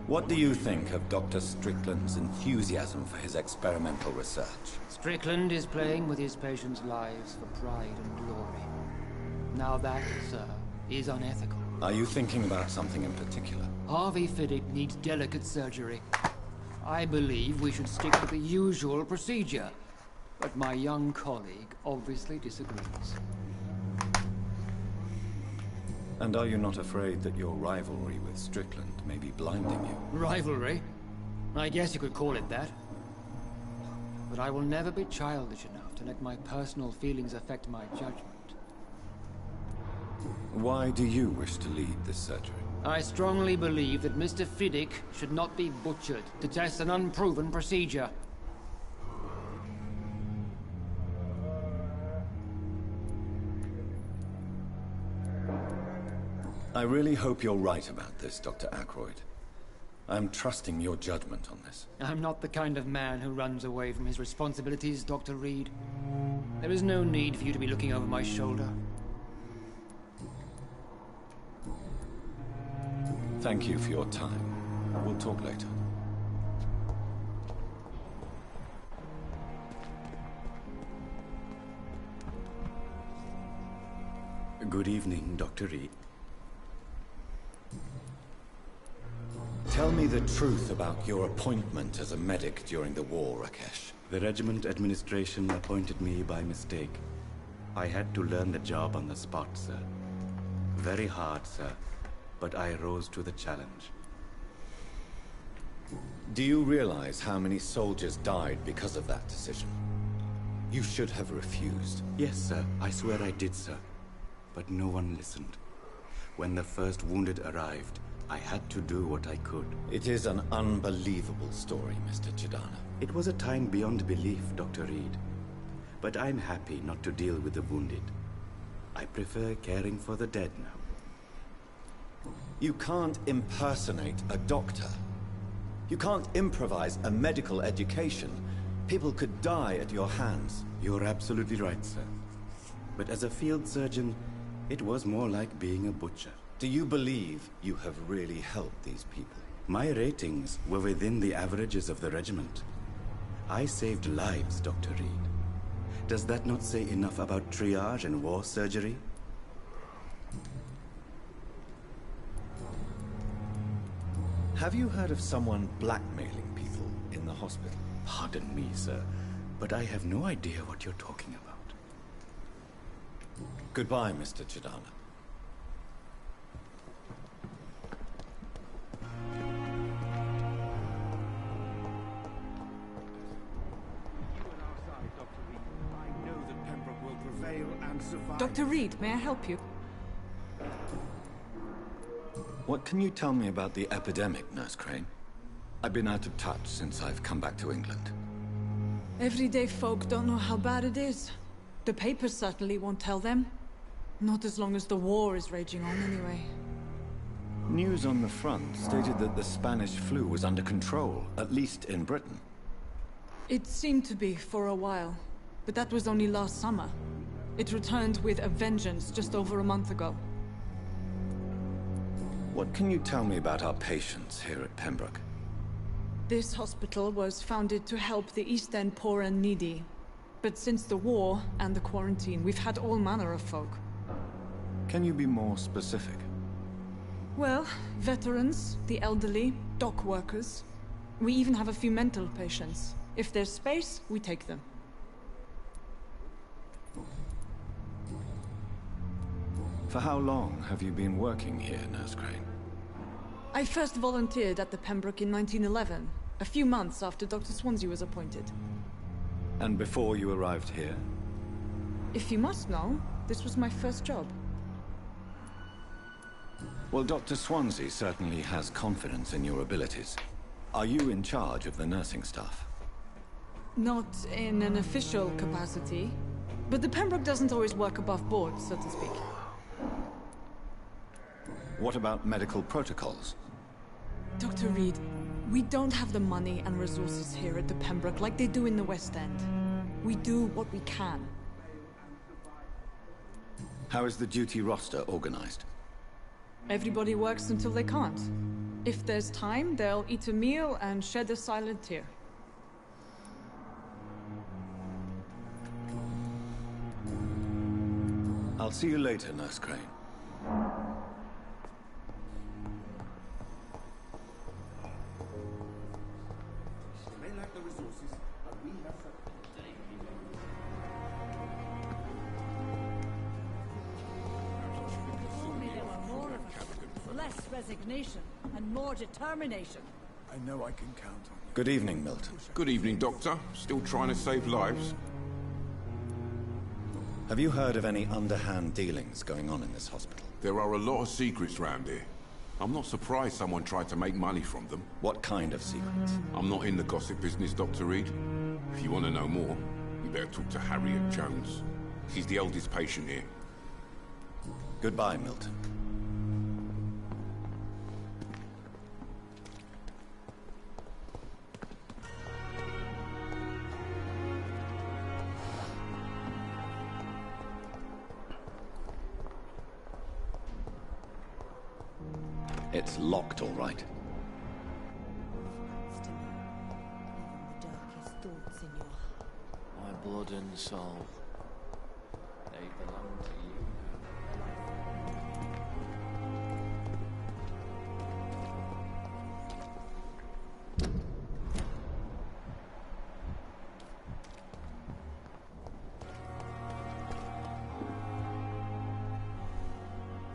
what do you think of Dr. Strickland's enthusiasm for his experimental research? Strickland is playing with his patients' lives for pride and glory. Now that, sir, is unethical. Are you thinking about something in particular? Harvey Fiddick needs delicate surgery. I believe we should stick to the usual procedure. But my young colleague obviously disagrees. And are you not afraid that your rivalry with Strickland may be blinding you? Rivalry? I guess you could call it that. but I will never be childish enough to let my personal feelings affect my judgment. Why do you wish to lead this surgery? I strongly believe that Mr. Fiddick should not be butchered to test an unproven procedure. I really hope you're right about this, Dr. Ackroyd. I'm trusting your judgment on this. I'm not the kind of man who runs away from his responsibilities, Dr. Reed. There is no need for you to be looking over my shoulder. Thank you for your time. We'll talk later. Good evening, Dr. Reed. Tell me the truth about your appointment as a medic during the war, Rakesh. The regiment administration appointed me by mistake. I had to learn the job on the spot, sir. Very hard, sir, but I rose to the challenge. Do you realize how many soldiers died because of that decision? You should have refused. Yes, sir. I swear I did, sir. But no one listened. When the first wounded arrived, I had to do what I could. It is an unbelievable story, Mr. Chidana. It was a time beyond belief, Dr. Reed. But I'm happy not to deal with the wounded. I prefer caring for the dead now. You can't impersonate a doctor. You can't improvise a medical education. People could die at your hands. You're absolutely right, sir. But as a field surgeon, it was more like being a butcher. Do you believe you have really helped these people? My ratings were within the averages of the regiment. I saved lives, Dr. Reed. Does that not say enough about triage and war surgery? Have you heard of someone blackmailing people in the hospital? Pardon me, sir, but I have no idea what you're talking about. Goodbye, Mr. Chidana. Dr. Reed, may I help you? What can you tell me about the epidemic, Nurse Crane? I've been out of touch since I've come back to England. Everyday folk don't know how bad it is. The papers certainly won't tell them. Not as long as the war is raging on, anyway. News on the front stated that the Spanish flu was under control, at least in Britain. It seemed to be for a while, but that was only last summer. It returned with a vengeance just over a month ago. What can you tell me about our patients here at Pembroke? This hospital was founded to help the East End poor and needy. But since the war and the quarantine, we've had all manner of folk. Can you be more specific? Well, veterans, the elderly, dock workers. We even have a few mental patients. If there's space, we take them. For how long have you been working here, Nurse Crane? I first volunteered at the Pembroke in 1911, a few months after Dr. Swansea was appointed. And before you arrived here? If you must know, this was my first job. Well, Dr. Swansea certainly has confidence in your abilities. Are you in charge of the nursing staff? Not in an official capacity, but the Pembroke doesn't always work above board, so to speak. What about medical protocols? Dr. Reed, we don't have the money and resources here at the Pembroke like they do in the West End. We do what we can. How is the duty roster organized? Everybody works until they can't. If there's time, they'll eat a meal and shed a silent tear. I'll see you later, Nurse Crane. Less resignation and more determination. I know I can count on you. Good evening, Milton. Good evening, Doctor. Still trying to save lives? Have you heard of any underhand dealings going on in this hospital? There are a lot of secrets round here. I'm not surprised someone tried to make money from them. What kind of secrets? I'm not in the gossip business, Dr. Reed. If you want to know more, you better talk to Harriet Jones. She's the eldest patient here. Goodbye, Milton. It's locked, all right. My blood and soul, they belong to you.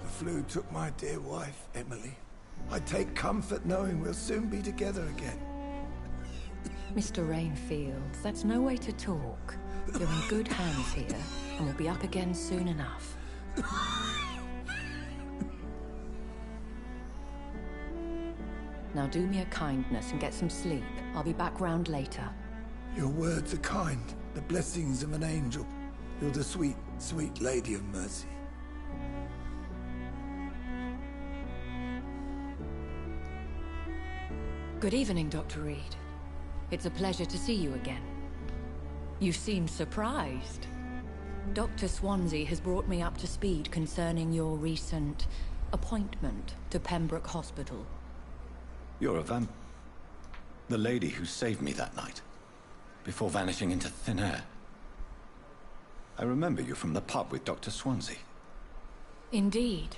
The flu took my dear wife, Emily. I take comfort knowing we'll soon be together again. Mr. Rainfield, that's no way to talk. You're in good hands here, and we'll be up again soon enough. Now do me a kindness and get some sleep. I'll be back round later. Your words are kind, the blessings of an angel. You're the sweet, sweet Lady of Mercy. Good evening, Dr. Reed. It's a pleasure to see you again. You seem surprised. Dr. Swansea has brought me up to speed concerning your recent appointment to Pembroke Hospital. You're a the lady who saved me that night, before vanishing into thin air. I remember you from the pub with Dr. Swansea. Indeed.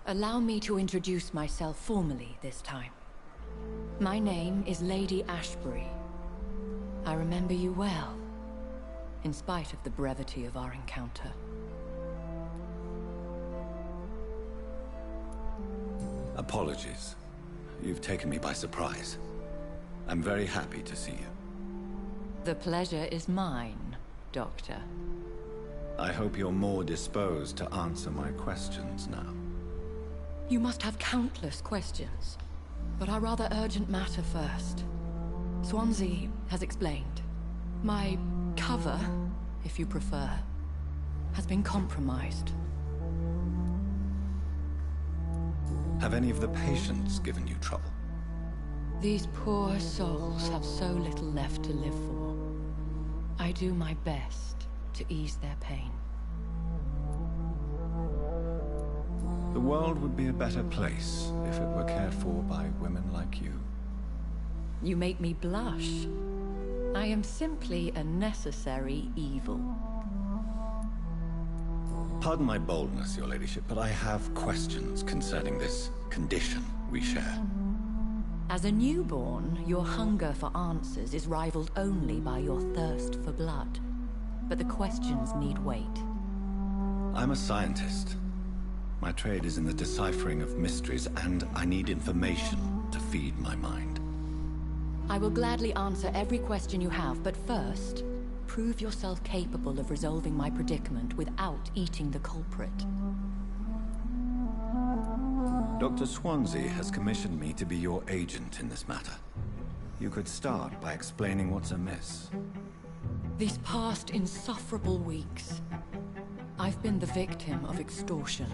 Allow me to introduce myself formally this time. My name is Lady Ashbury. I remember you well, in spite of the brevity of our encounter. Apologies. You've taken me by surprise. I'm very happy to see you. The pleasure is mine, Doctor. I hope you're more disposed to answer my questions now. You must have countless questions. But our rather urgent matter first. Swansea has explained. My cover, if you prefer, has been compromised. Have any of the patients given you trouble? These poor souls have so little left to live for. I do my best to ease their pain. The world would be a better place if it were cared for by women like you. You make me blush. I am simply a necessary evil. Pardon my boldness, your ladyship, but I have questions concerning this condition we share. As a newborn, your hunger for answers is rivaled only by your thirst for blood. But the questions need wait. I'm a scientist. My trade is in the deciphering of mysteries, and I need information to feed my mind. I will gladly answer every question you have, but first, prove yourself capable of resolving my predicament without eating the culprit. Dr. Swansea has commissioned me to be your agent in this matter. You could start by explaining what's amiss. These past insufferable weeks, I've been the victim of extortion.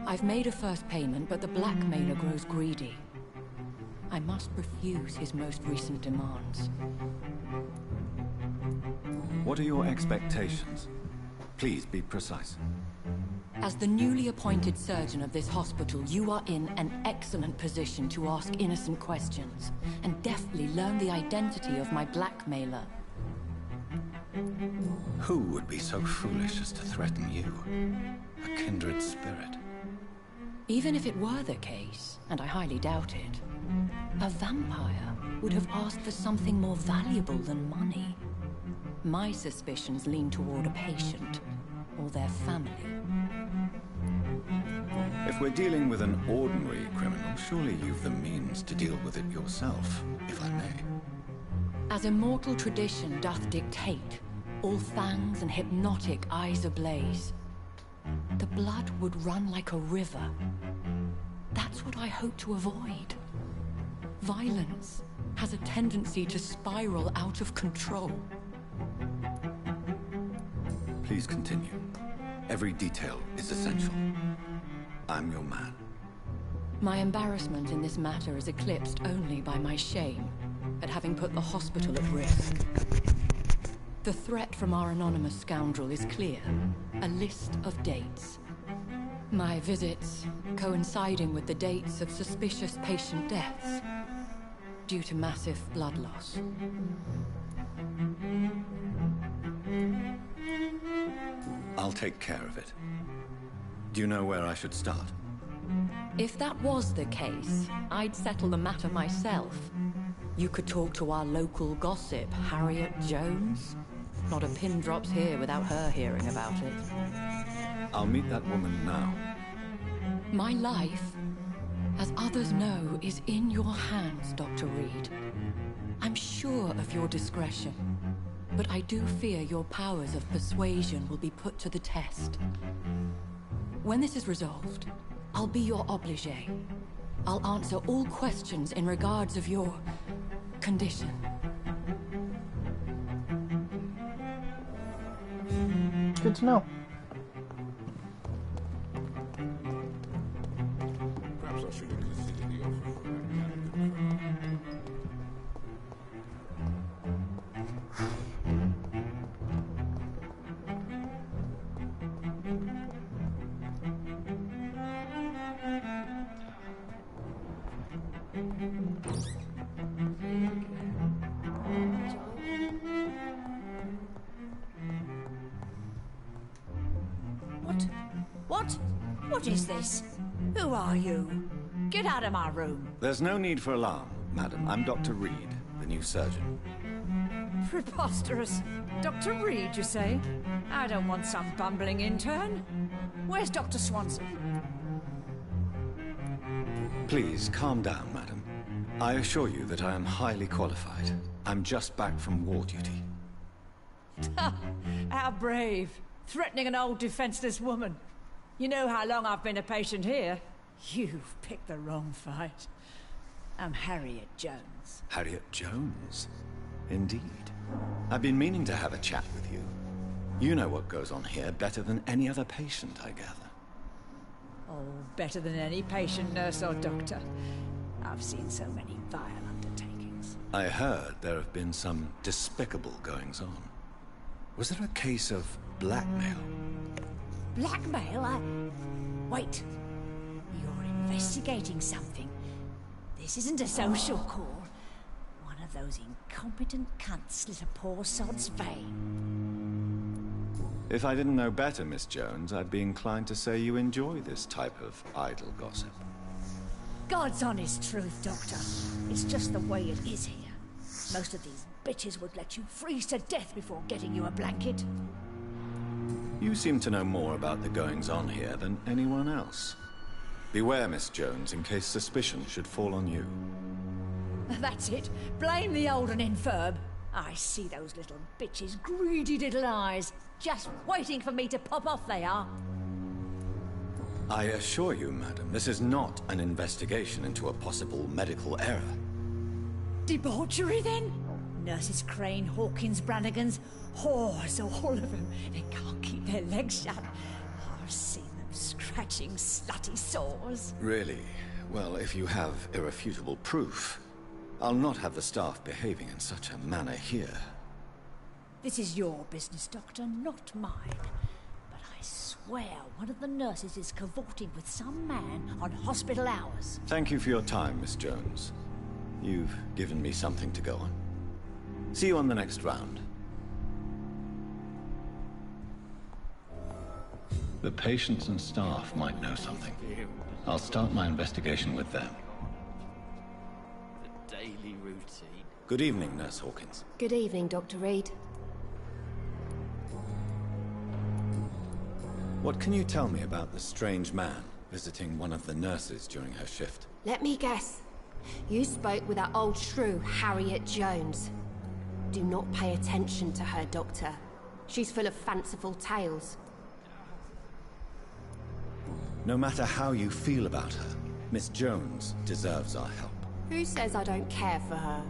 I've made a first payment, but the blackmailer grows greedy. I must refuse his most recent demands. What are your expectations? Please be precise. As the newly appointed surgeon of this hospital, you are in an excellent position to ask innocent questions and deftly learn the identity of my blackmailer. Who would be so foolish as to threaten you? A kindred spirit. Even if it were the case, and I highly doubt it, a vampire would have asked for something more valuable than money. My suspicions lean toward a patient or their family. if we're dealing with an ordinary criminal, surely you've the means to deal with it yourself, if I may. As immortal tradition doth dictate, all fangs and hypnotic eyes ablaze, the blood would run like a river. That's what I hope to avoid. Violence has a tendency to spiral out of control. Please continue. Every detail is essential. I'm your man. My embarrassment in this matter is eclipsed only by my shame at having put the hospital at risk. The threat from our anonymous scoundrel is clear. A list of dates. My visits coinciding with the dates of suspicious patient deaths due to massive blood loss. I'll take care of it. Do you know where I should start? If that was the case, I'd settle the matter myself. You could talk to our local gossip, Harriet Jones. Not a pin drops here without her hearing about it. I'll meet that woman now. My life, as others know, is in your hands, Dr. Reed. I'm sure of your discretion, but I do fear your powers of persuasion will be put to the test. When this is resolved, I'll be your obligé. I'll answer all questions in regards of your condition. Good to know. Perhaps I should have considered the offer for a mechanical What is this? Who are you? Get out of my room. There's no need for alarm, madam. I'm Dr. Reed, the new surgeon. Preposterous. Dr. Reed, you say? I don't want some bumbling intern. Where's Dr. Swanson? Please, calm down, madam. I assure you that I am highly qualified. I'm just back from war duty. How brave. Threatening an old defenseless woman. You know how long I've been a patient here? You've picked the wrong fight. I'm Harriet Jones. Harriet Jones? Indeed. I've been meaning to have a chat with you. You know what goes on here better than any other patient, I gather. Oh, better than any patient, nurse or doctor. I've seen so many vile undertakings. I heard there have been some despicable goings-on. Was there a case of blackmail? Blackmail? Wait. You're investigating something. This isn't a social call. One of those incompetent cunts slit a poor sod's vein. If I didn't know better, Miss Jones, I'd be inclined to say you enjoy this type of idle gossip. God's honest truth, Doctor. It's just the way it is here. Most of these bitches would let you freeze to death before getting you a blanket. You seem to know more about the goings-on here than anyone else. Beware, Miss Jones, in case suspicion should fall on you. That's it. Blame the old and infirm. I see those little bitches' greedy little eyes. Just waiting for me to pop off they are. I assure you, madam, this is not an investigation into a possible medical error. Debauchery, then? Nurses Crane, Hawkins, Brannigans, whores, all of them. They can't keep their legs shut. I've seen them scratching slutty sores. Really? Well, if you have irrefutable proof, I'll not have the staff behaving in such a manner here. This is your business, Doctor, not mine. But I swear one of the nurses is cavorting with some man on hospital hours. Thank you for your time, Miss Jones. You've given me something to go on. See you on the next round. The patients and staff might know something. I'll start my investigation with them. The daily routine. Good evening, Nurse Hawkins. Good evening, Dr. Reed. What can you tell me about the strange man visiting one of the nurses during her shift. Let me guess. You spoke with that old shrew, Harriet Jones. Do not pay attention to her, Doctor. She's full of fanciful tales. No matter how you feel about her, Miss Jones deserves our help. Who says I don't care for her?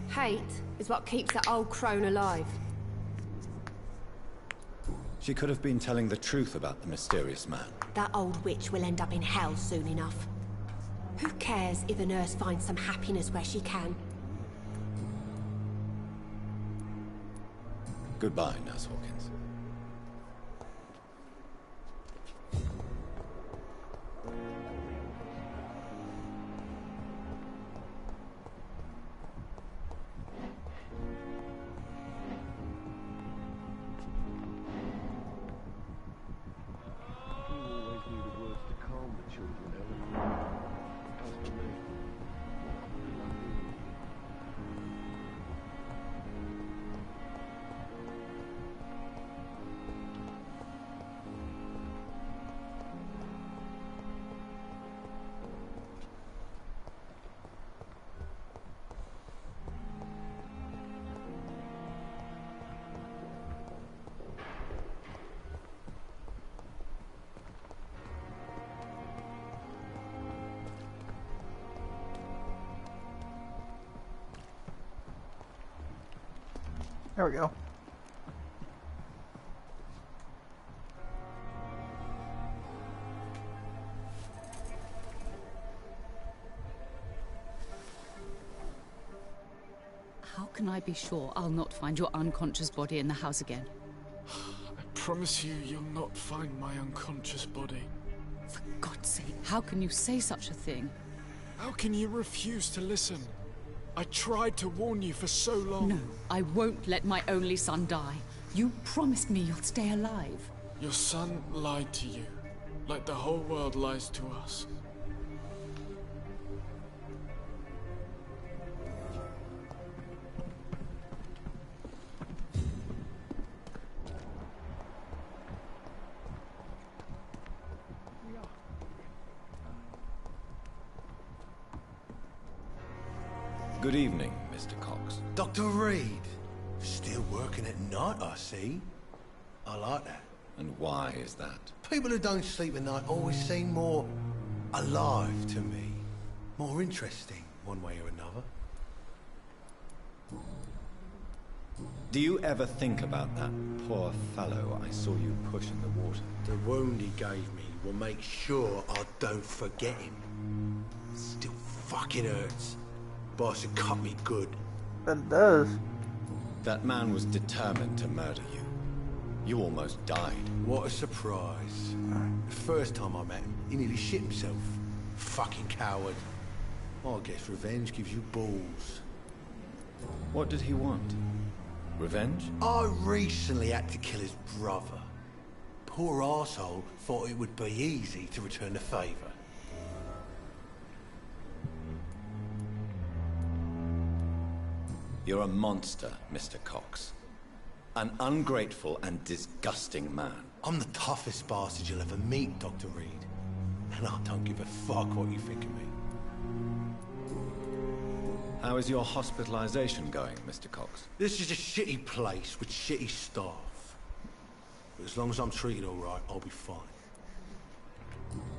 Hate is what keeps that old crone alive. She could have been telling the truth about the mysterious man. That old witch will end up in hell soon enough. Who cares if a nurse finds some happiness where she can? Goodbye, Nurse Hawkins. There we go. How can I be sure I'll not find your unconscious body in the house again? I promise you, you'll not find my unconscious body. For God's sake, how can you say such a thing? How can you refuse to listen? I tried to warn you for so long. No, I won't let my only son die. You promised me you'll stay alive. Your son lied to you, like the whole world lies to us. Good evening, Mr. Cox. Dr. Reed. Still working at night, I see. I like that. And why is that? People who don't sleep at night always seem more alive to me. More interesting, one way or another. Do you ever think about that poor fellow I saw you push in the water? The wound he gave me will make sure I don't forget him. Still fucking hurts. Boss had cut me good. That does. That man was determined to murder you. You almost died. What a surprise. The first time I met him, he nearly shit himself. Fucking coward. I guess revenge gives you balls. What did he want? Revenge? I recently had to kill his brother. Poor arsehole thought it would be easy to return the favour. You're a monster, Mr. Cox. An ungrateful and disgusting man. I'm the toughest bastard you'll ever meet, Dr. Reed. And I don't give a fuck what you think of me. How is your hospitalization going, Mr. Cox? This is a shitty place with shitty staff. But as long as I'm treated all right, I'll be fine.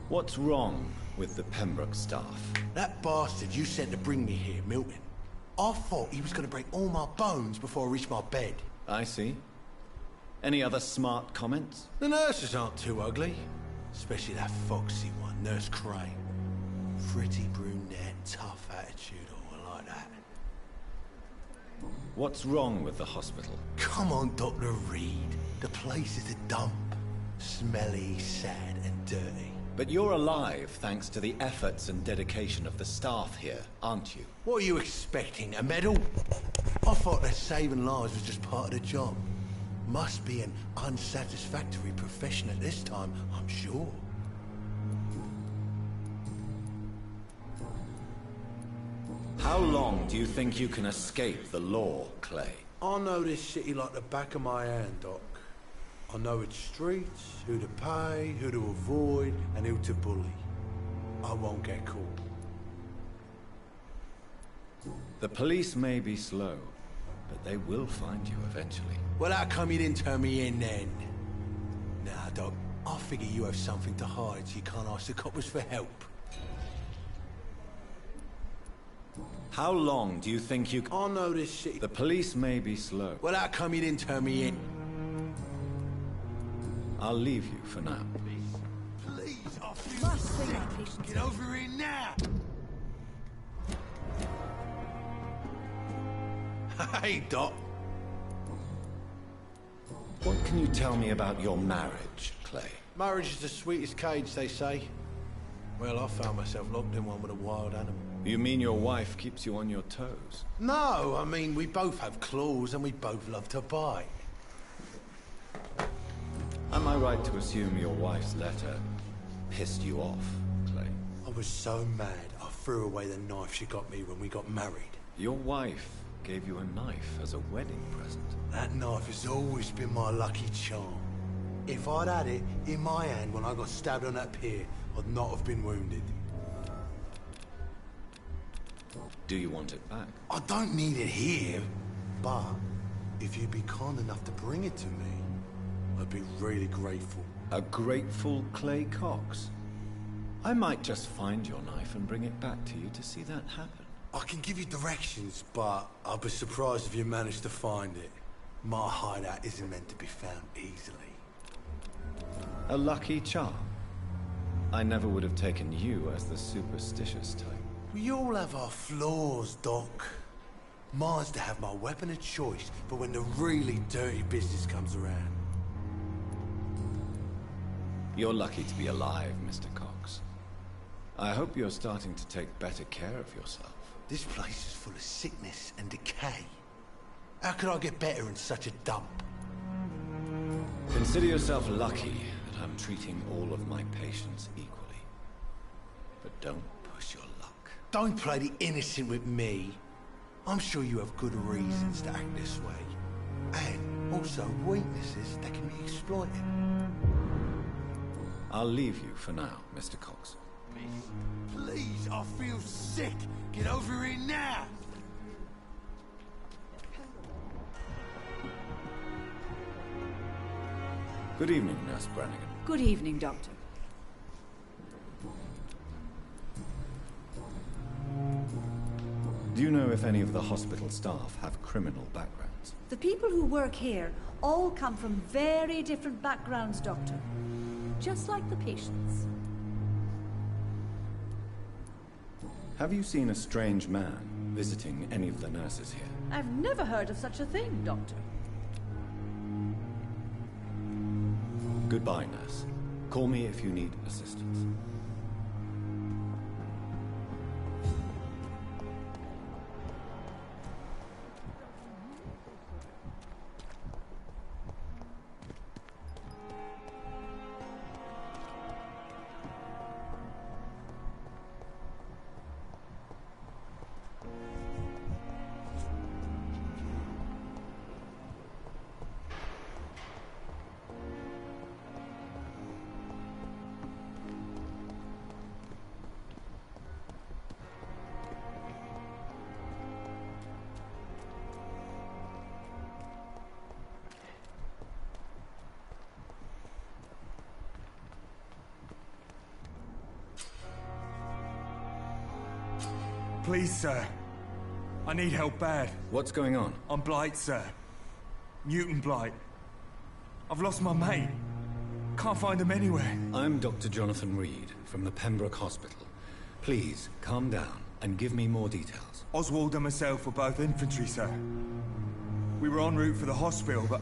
What's wrong with the Pembroke staff? That bastard you sent to bring me here, Milton. I thought he was going to break all my bones before I reached my bed. I see. Any other smart comments? The nurses aren't too ugly. Especially that foxy one, Nurse Crane. Pretty brunette, tough attitude, all like that. What's wrong with the hospital? Come on, Dr. Reed. The place is a dump. Smelly, sad, and dirty. But you're alive thanks to the efforts and dedication of the staff here, aren't you? What are you expecting, a medal? I thought that saving lives was just part of the job. Must be an unsatisfactory profession at this time, I'm sure. How long do you think you can escape the law, Clay? I know this city like the back of my hand, Doc. I know its streets, who to pay, who to avoid, and who to bully. I won't get caught. The police may be slow, but they will find you eventually. Well, how come you didn't turn me in then? Nah, Doc. I figure you have something to hide so you can't ask the coppers for help. How long do you think you... I know this shit. The police may be slow. Well, how come you didn't turn me in? I'll leave you for now. Please, I feel sick. Get over here now! Hey, Doc. What can you tell me about your marriage, Clay? Marriage is the sweetest cage, they say. Well, I found myself locked in one with a wild animal. You mean your wife keeps you on your toes? No, I mean, we both have claws and we both love to bite. Am I right to assume your wife's letter pissed you off, Clay? I was so mad, I threw away the knife she got me when we got married. Your wife gave you a knife as a wedding present. That knife has always been my lucky charm. If I'd had it in my hand when I got stabbed on that pier, I'd not have been wounded. Do you want it back? I don't need it here, but if you'd be kind enough to bring it to me, I'd be really grateful. A grateful Clay Cox? I might just find your knife and bring it back to you to see that happen. I can give you directions, but I'll be surprised if you manage to find it. My hideout isn't meant to be found easily. A lucky charm. I never would have taken you as the superstitious type. We all have our flaws, Doc. Mine's to have my weapon of choice for when the really dirty business comes around. You're lucky to be alive, Mr. Cox. I hope you're starting to take better care of yourself. This place is full of sickness and decay. How could I get better in such a dump? Consider yourself lucky that I'm treating all of my patients equally. But don't push your luck. Don't play the innocent with me. I'm sure you have good reasons to act this way. And also weaknesses that can be exploited. I'll leave you for now, Mr. Cox. Please, I feel sick. Get over here now. Good evening, Nurse Brannigan. Good evening, Doctor. Do you know if any of the hospital staff have criminal backgrounds? The people who work here all come from very different backgrounds, Doctor. Just like the patients. Have you seen a strange man visiting any of the nurses here? I've never heard of such a thing, Doctor. Goodbye, nurse. Call me if you need assistance. Please, sir. I need help bad. What's going on? I'm Blight, sir. Mutant Blight. I've lost my mate. Can't find him anywhere. I'm Dr. Jonathan Reed from the Pembroke Hospital. Please, calm down and give me more details. Oswald and myself were both infantry, sir. We were en route for the hospital, but...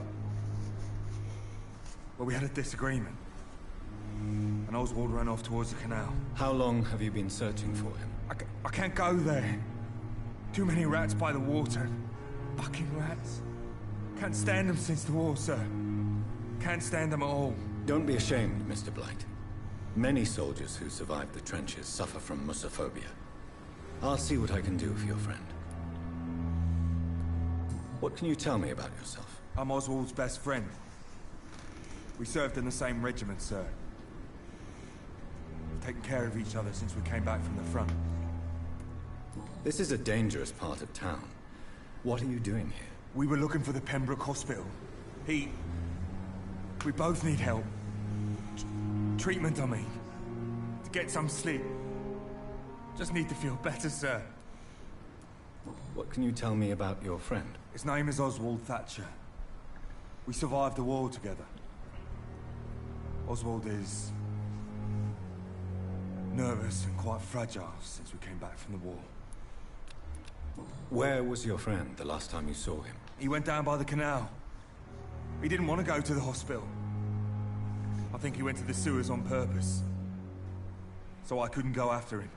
well, we had a disagreement. And Oswald ran off towards the canal. How long have you been searching for him? I can't go there. Too many rats by the water. Fucking rats. Can't stand them since the war, sir. Can't stand them at all. Don't be ashamed, Mr. Blight. Many soldiers who survived the trenches suffer from musophobia. I'll see what I can do for your friend. What can you tell me about yourself? I'm Oswald's best friend. We served in the same regiment, sir. have taken care of each other since we came back from the front. This is a dangerous part of town. What are you doing here? We were looking for the Pembroke Hospital. We both need help. Treatment, I mean. To get some sleep. Just need to feel better, sir. What can you tell me about your friend? His name is Oswald Thatcher. We survived the war together. Oswald is nervous and quite fragile since we came back from the war. Where was your friend the last time you saw him? He went down by the canal. He didn't want to go to the hospital. I think he went to the sewers on purpose. So I couldn't go after him.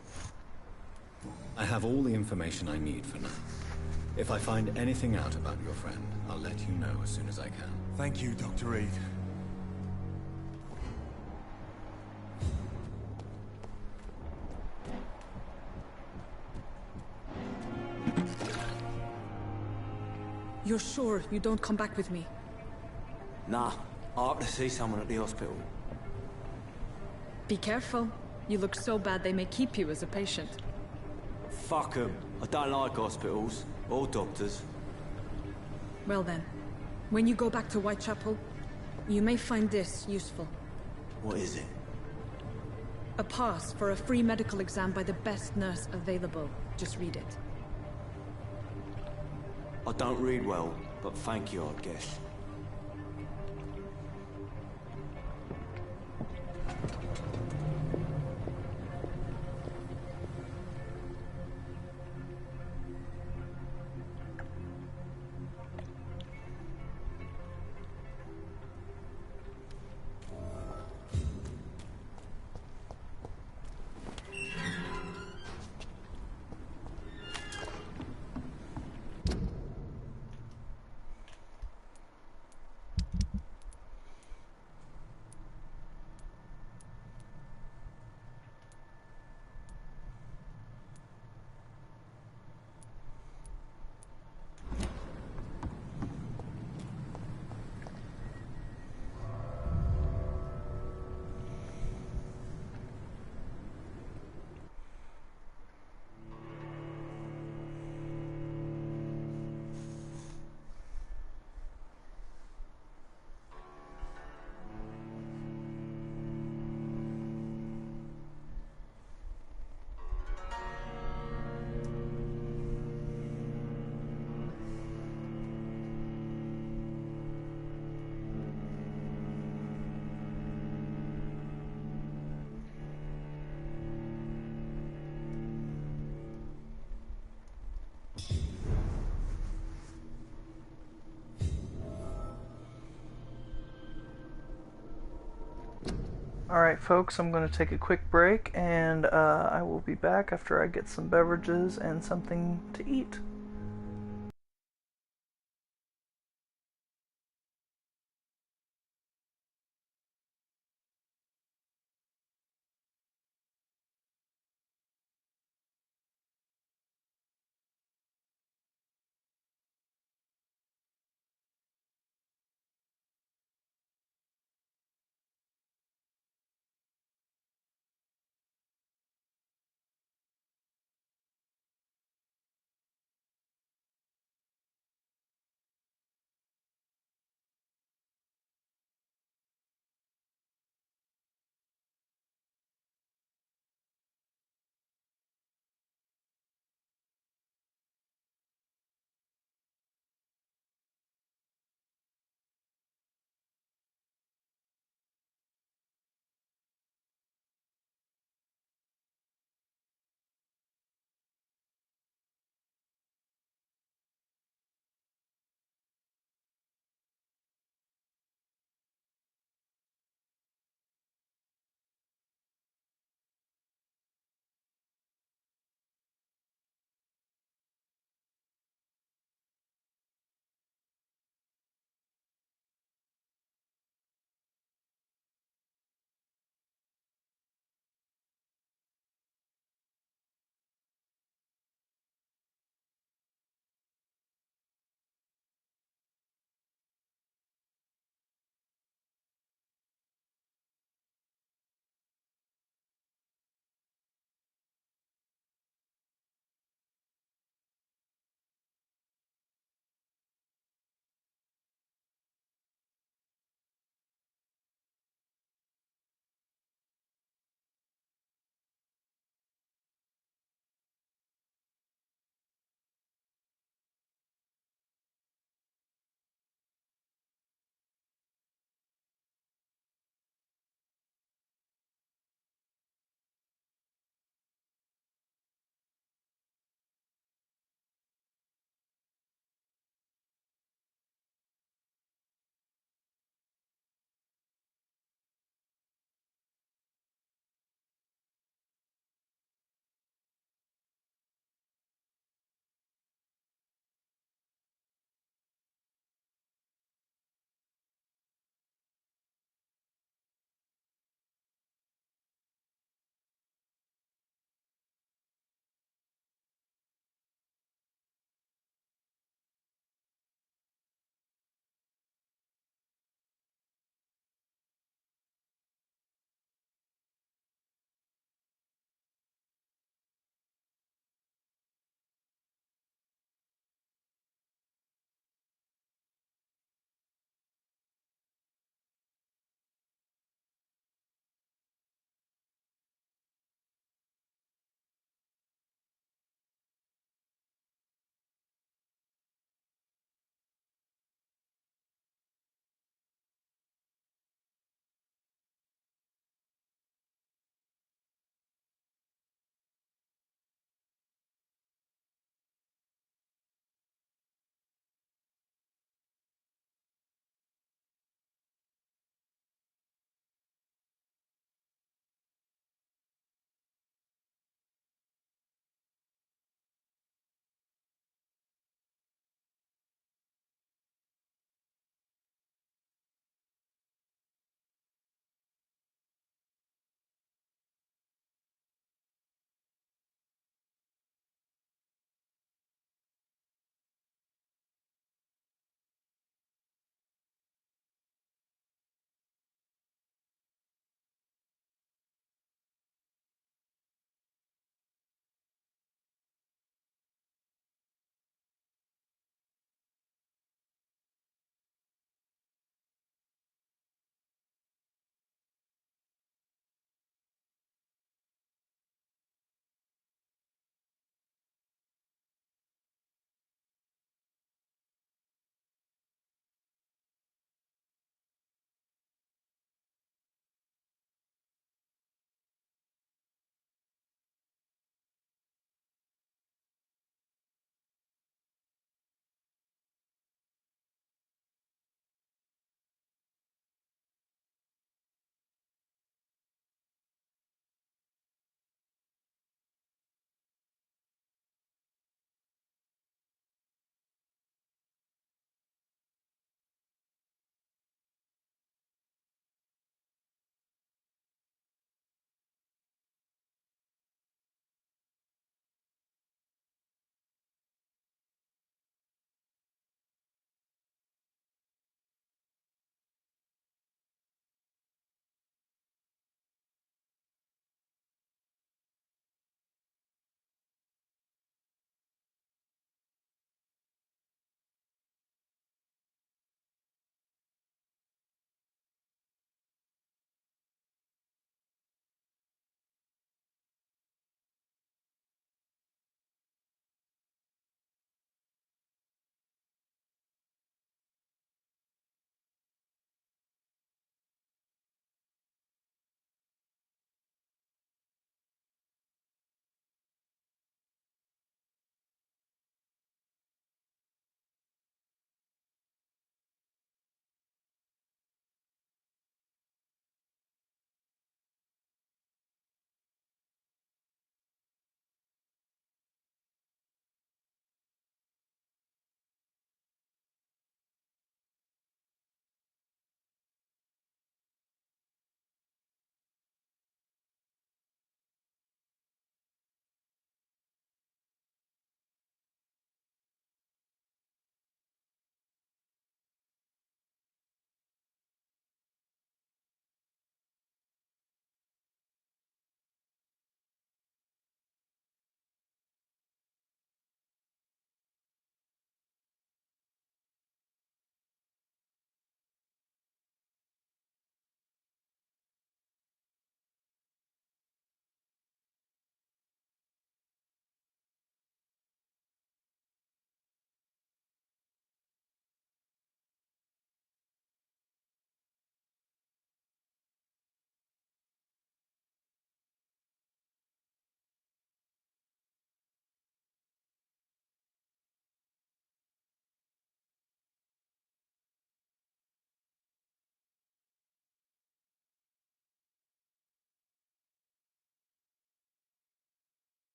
I have all the information I need for now. If I find anything out about your friend, I'll let you know as soon as I can. Thank you, Dr. Reed. You're sure you don't come back with me? Nah, I have to see someone at the hospital. Be careful. You look so bad they may keep you as a patient. Fuck 'em. I don't like hospitals, or doctors. Well then, when you go back to Whitechapel, you may find this useful. What is it? A pass for a free medical exam by the best nurse available. Just read it. I don't read well, but thank you, I guess. Alright folks, I'm going to take a quick break and I will be back after I get some beverages and something to eat.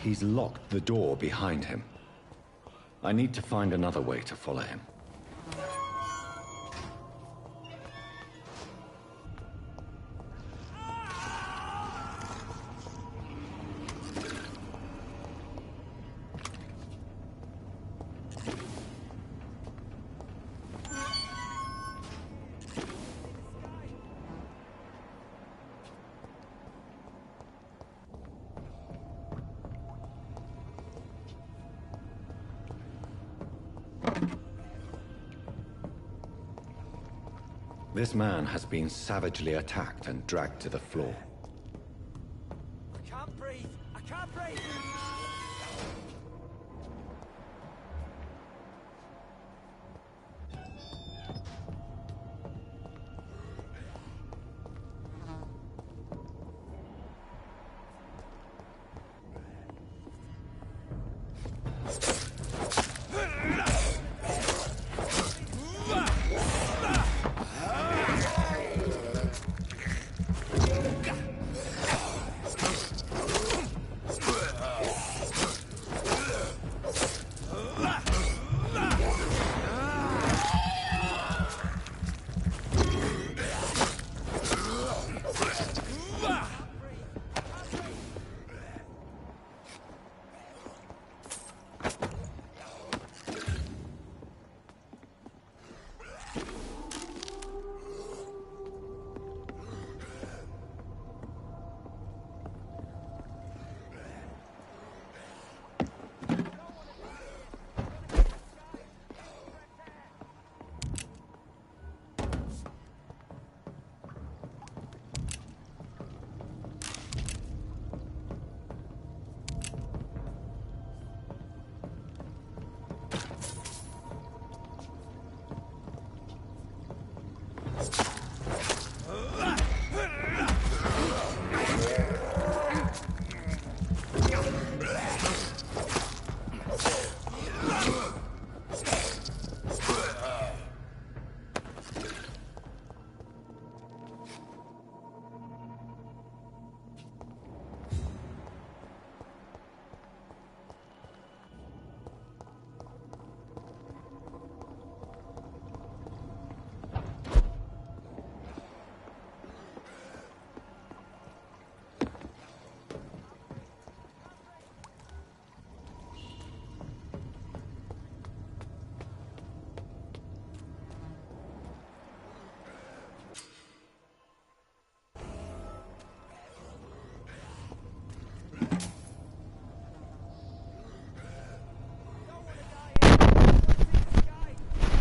He's locked the door behind him. I need to find another way to follow him. This man has been savagely attacked and dragged to the floor. I can't breathe! I can't breathe!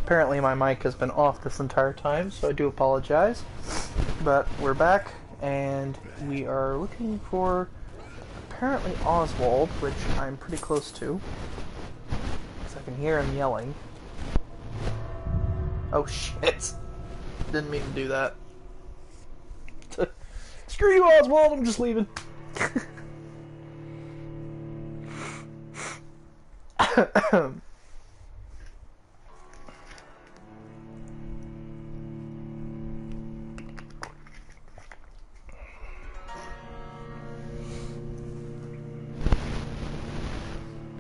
Apparently my mic has been off this entire time, so I do apologize. But we're back, and we are looking for apparently Oswald, which I'm pretty close to. Because I can hear him yelling. Oh shit! Didn't mean to do that. Screw you, Oswald, I'm just leaving.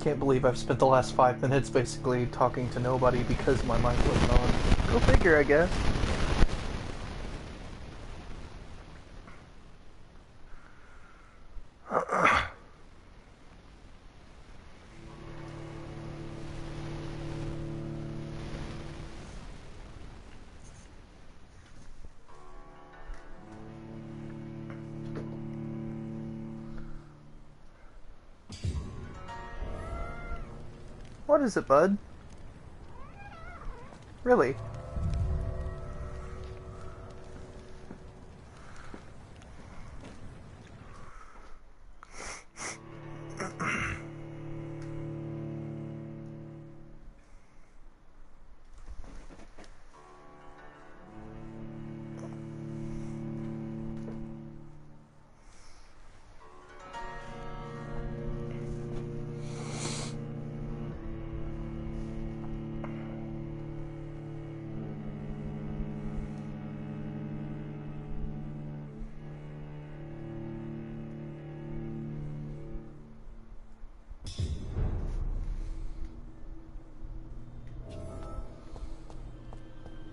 Can't believe I've spent the last 5 minutes basically talking to nobody because my mic wasn't on. Go figure, I guess. What is it, bud? Really?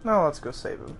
No, let's go save him.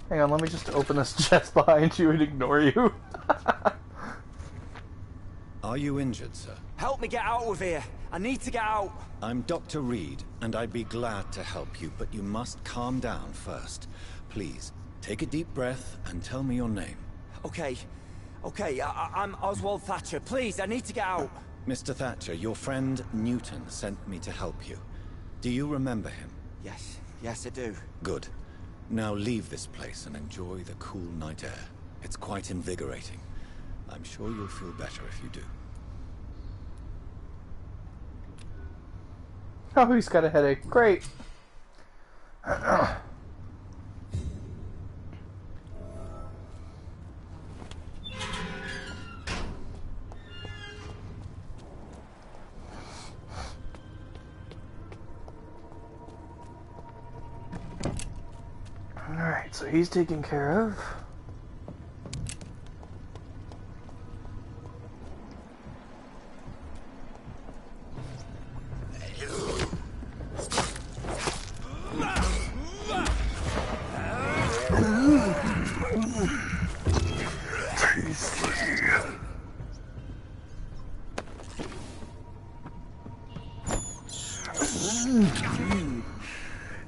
Hang on, let me just open this chest behind you and ignore you. Are you injured, sir? Help me get out of here. I need to get out. I'm Dr. Reed, and I'd be glad to help you, but you must calm down first. Please, take a deep breath and tell me your name. Okay. I'm Oswald Thatcher. Please, I need to get out. Mr. Thatcher, your friend Newton sent me to help you. Do you remember him? Yes, I do. Good. Now leave this place and enjoy the cool night air. It's quite invigorating. I'm sure you'll feel better if you do. Oh, he's got a headache. Great. Alright, so he's taken care of.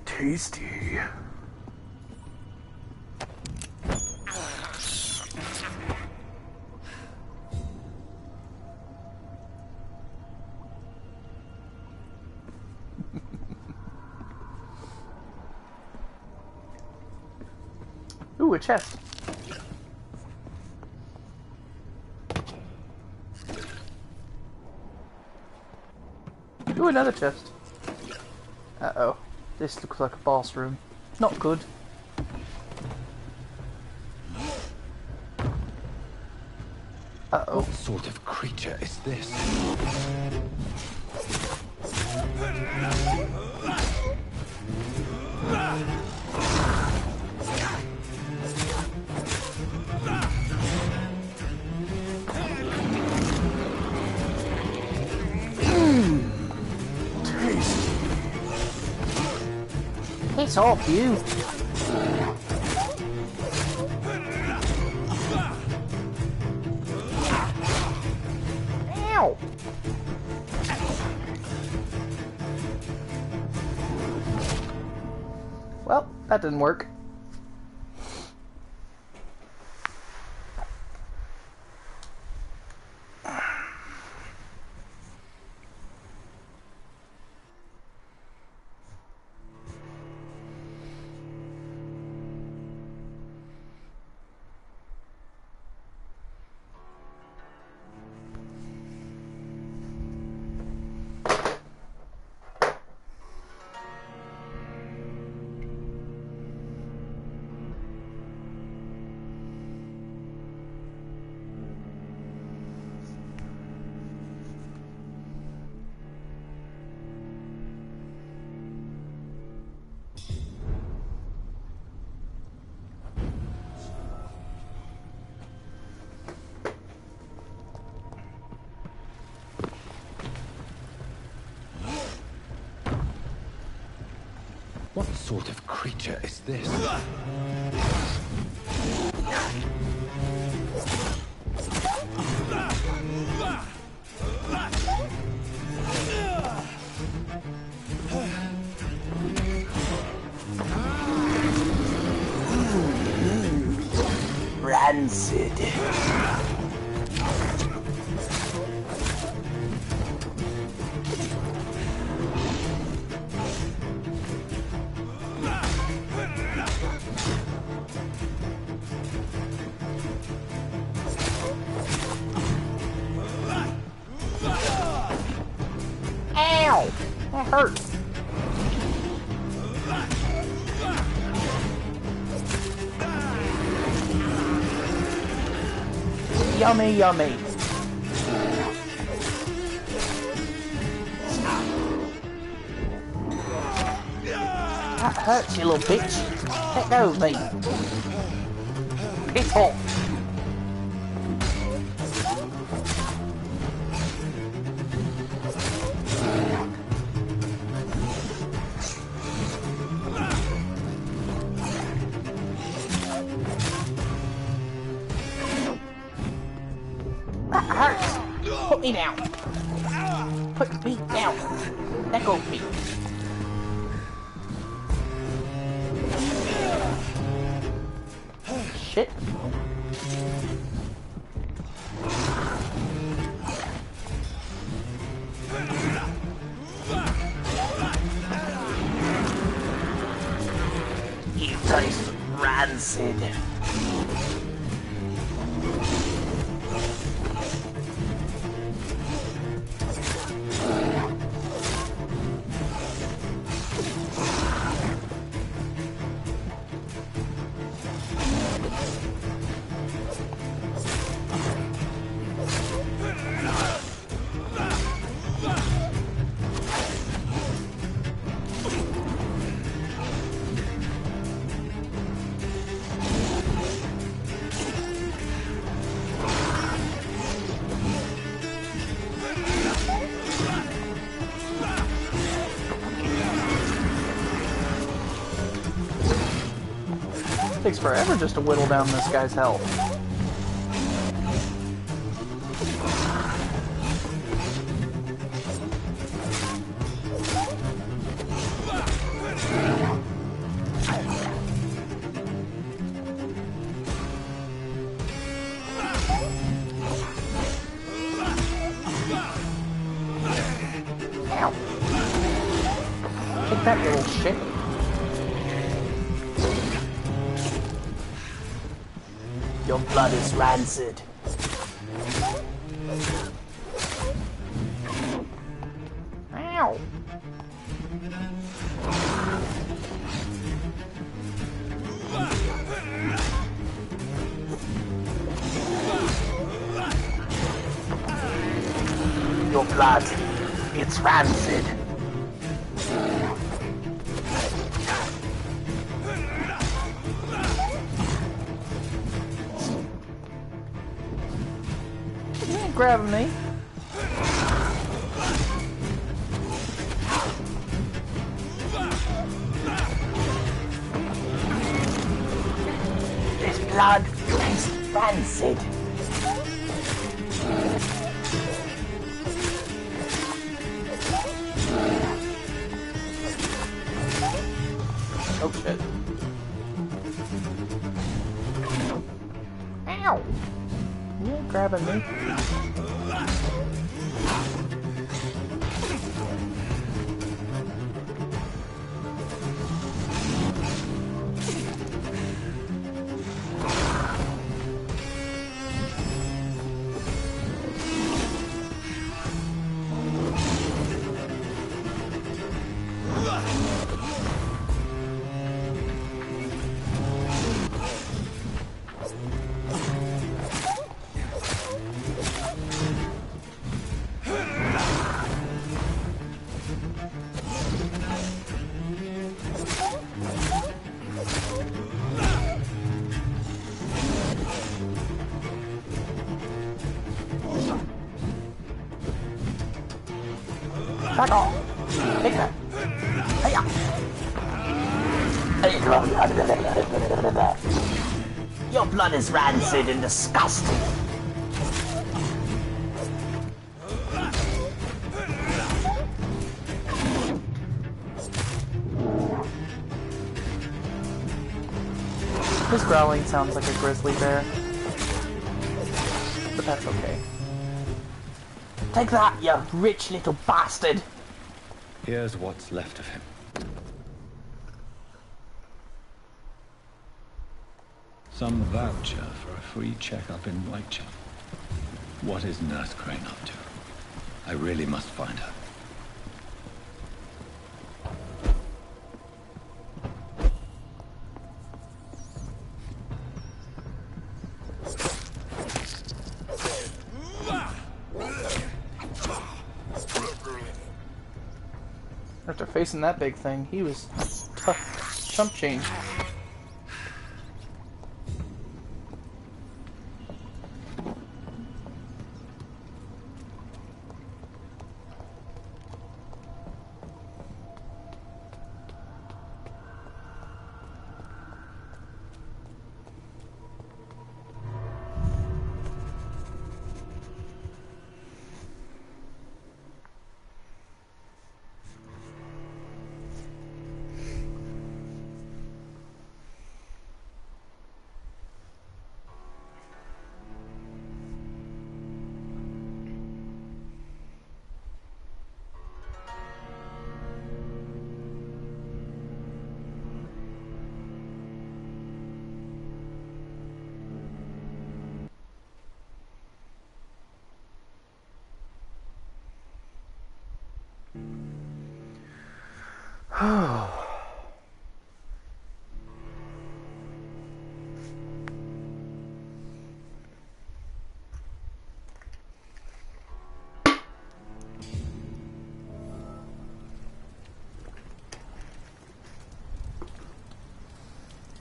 Tasty. Ooh, a chest. Ooh, another chest. Uh-oh. This looks like a boss room. Not good. Uh-oh. What sort of creature is this? Piss off, you! Ow! Well, that didn't work. What sort of creature is this? Rancid. hurt. Yummy, yummy. That hurts, you little bitch. Let go of me. Get off. That hurts. Put me down. Put me down. Let go of me. Shit. You taste rancid. Takes forever just to whittle down this guy's health. Ow. Take that little shit. Your blood is rancid. Ow. Your blood, it's rancid. You ain't grabbing me. This blood tastes rancid. Oh shit. Ow! You ain't grabbing me. Back off! Take that! Hey-ya! Your blood is rancid and disgusting! His growling sounds like a grizzly bear. But that's okay. Take that, you rich little bastard! Here's what's left of him. Some voucher for a free checkup in Whitechapel. What is Nurse Crane up to? I really must find her. After facing that big thing, he was tough chump change.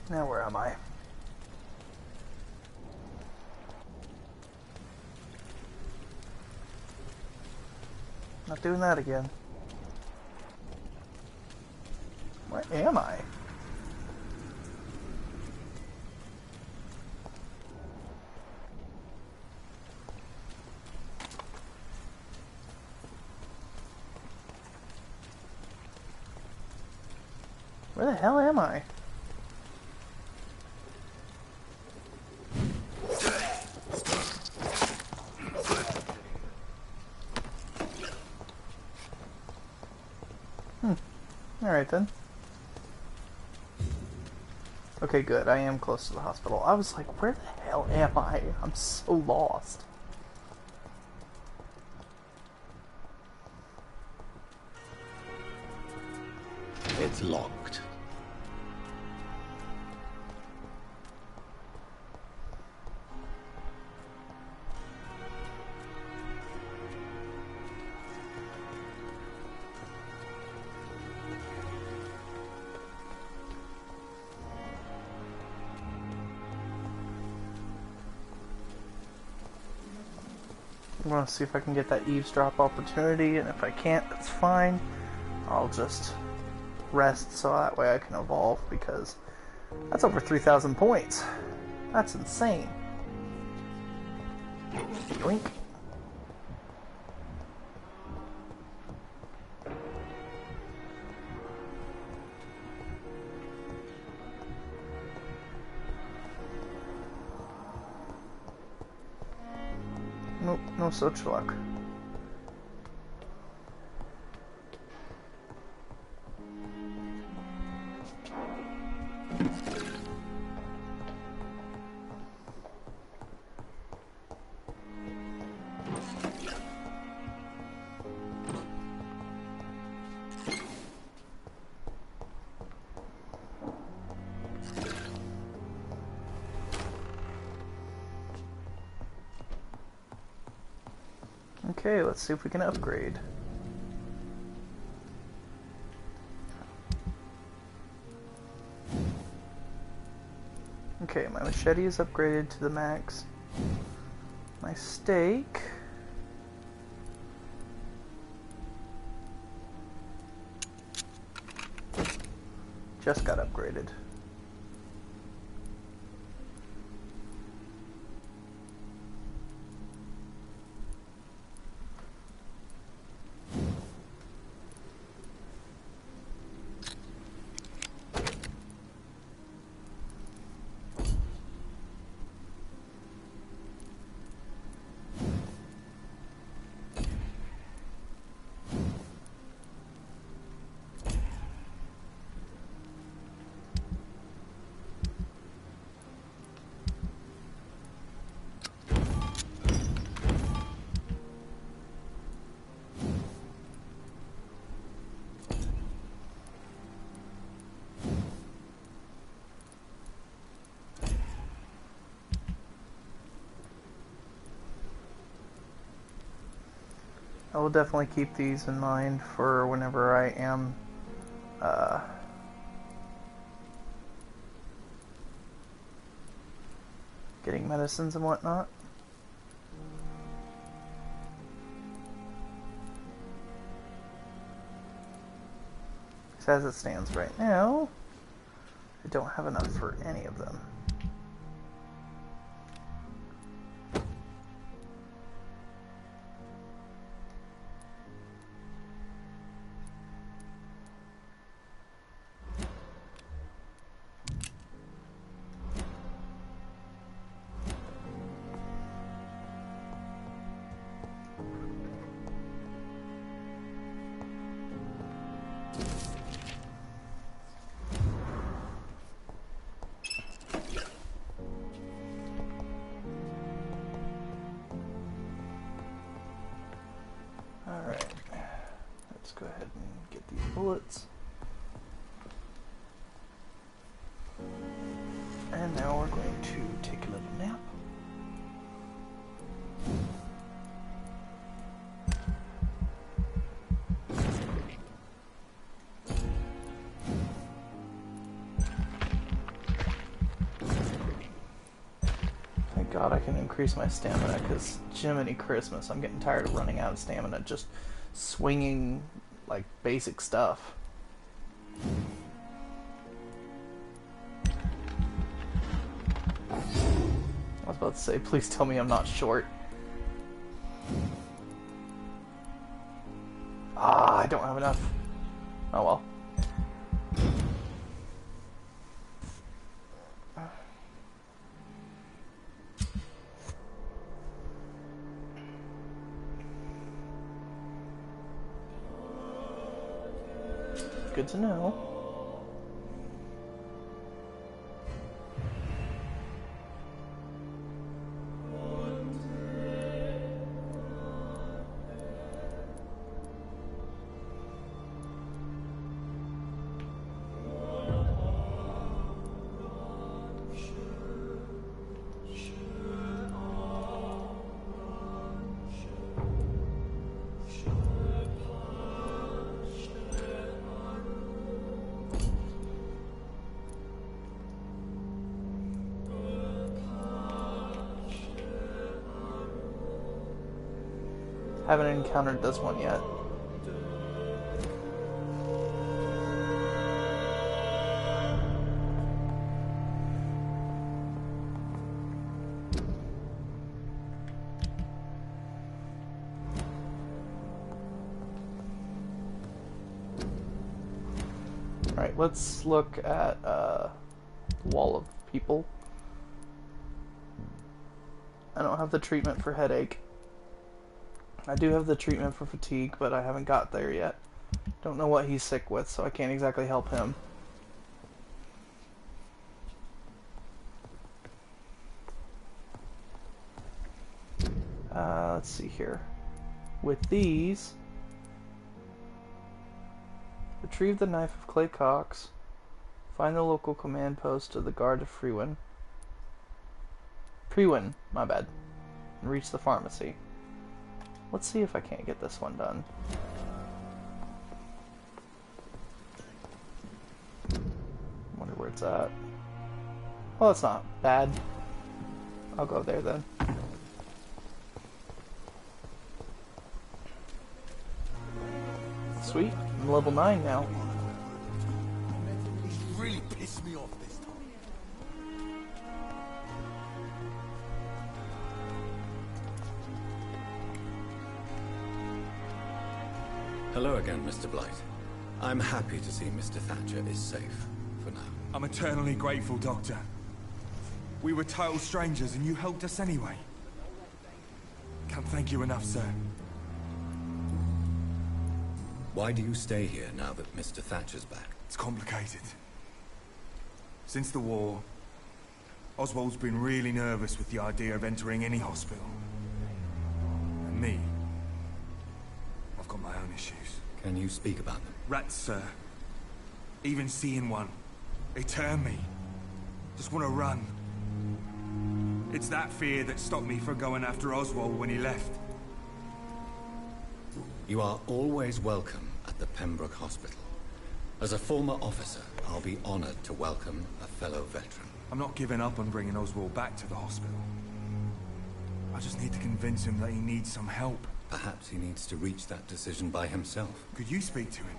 Now where am I? Not doing that again. Where am I? Where the hell am I? Alright then. Okay, good. I am close to the hospital. I was like, where the hell am I? I'm so lost. It's locked. I want to see if I can get that eavesdrop opportunity, and if I can't, that's fine. I'll just rest so that way I can evolve, because that's over 3,000 points. That's insane. Yoink. Nope, no such luck. Okay, let's see if we can upgrade. Okay, my machete is upgraded to the max. My stake... just got upgraded. I will definitely keep these in mind for whenever I am getting medicines and whatnot. As it stands right now, I don't have enough for any of them. Alright, let's go ahead and get these bullets. And now we're going to take a little nap. Thank God I can increase my stamina, because Jiminy Christmas, I'm getting tired of running out of stamina just swinging like basic stuff. I was about to say, please tell me I'm not short. Ah, I don't have enough. Oh well. Good to know. Haven't encountered this one yet. Alright, let's look at the wall of people. I don't have the treatment for headache. I do have the treatment for fatigue, but I haven't got there yet. Don't know what he's sick with, so I can't exactly help him. Let's see here. With these, retrieve the knife of Clay Cox, find the local command post of the Guard of Frewen, my bad, and reach the pharmacy. Let's see if I can't get this one done. Wonder where it's at. Well, it's not bad. I'll go there then. Sweet, I'm level 9 now. Really pissed me off this time. Hello again, Mr. Blight. I'm happy to see Mr. Thatcher is safe for now. I'm eternally grateful, Doctor. We were total strangers and you helped us anyway. Can't thank you enough, sir. Why do you stay here now that Mr. Thatcher's back? It's complicated. Since the war, Oswald's been really nervous with the idea of entering any hospital. And me, I've got my own issues. Can you speak about them? Rats, sir. Even seeing one, they turn me. Just want to run. It's that fear that stopped me from going after Oswald when he left. You are always welcome at the Pembroke Hospital. As a former officer, I'll be honored to welcome a fellow veteran. I'm not giving up on bringing Oswald back to the hospital. I just need to convince him that he needs some help. Perhaps he needs to reach that decision by himself. Could you speak to him?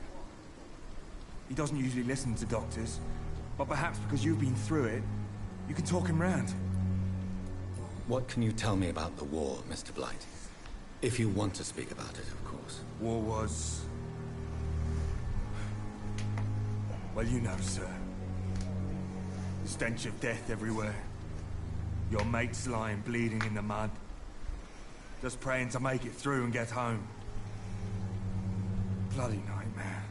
He doesn't usually listen to doctors, but perhaps because you've been through it, you can talk him round. What can you tell me about the war, Mr. Blight? If you want to speak about it, of course. War was... well, you know, sir. The stench of death everywhere. Your mates lying bleeding in the mud. Just praying to make it through and get home. Bloody nightmare.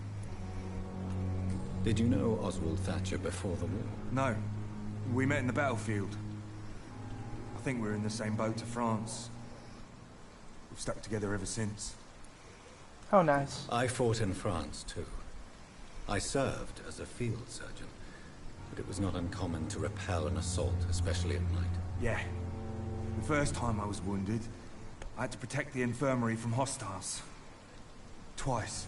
Did you know Oswald Thatcher before the war? No. We met in the battlefield. I think we're in the same boat to France. We've stuck together ever since. Oh, nice. I fought in France, too. I served as a field surgeon, but it was not uncommon to repel an assault, especially at night. Yeah. The first time I was wounded, I had to protect the infirmary from hostiles. Twice.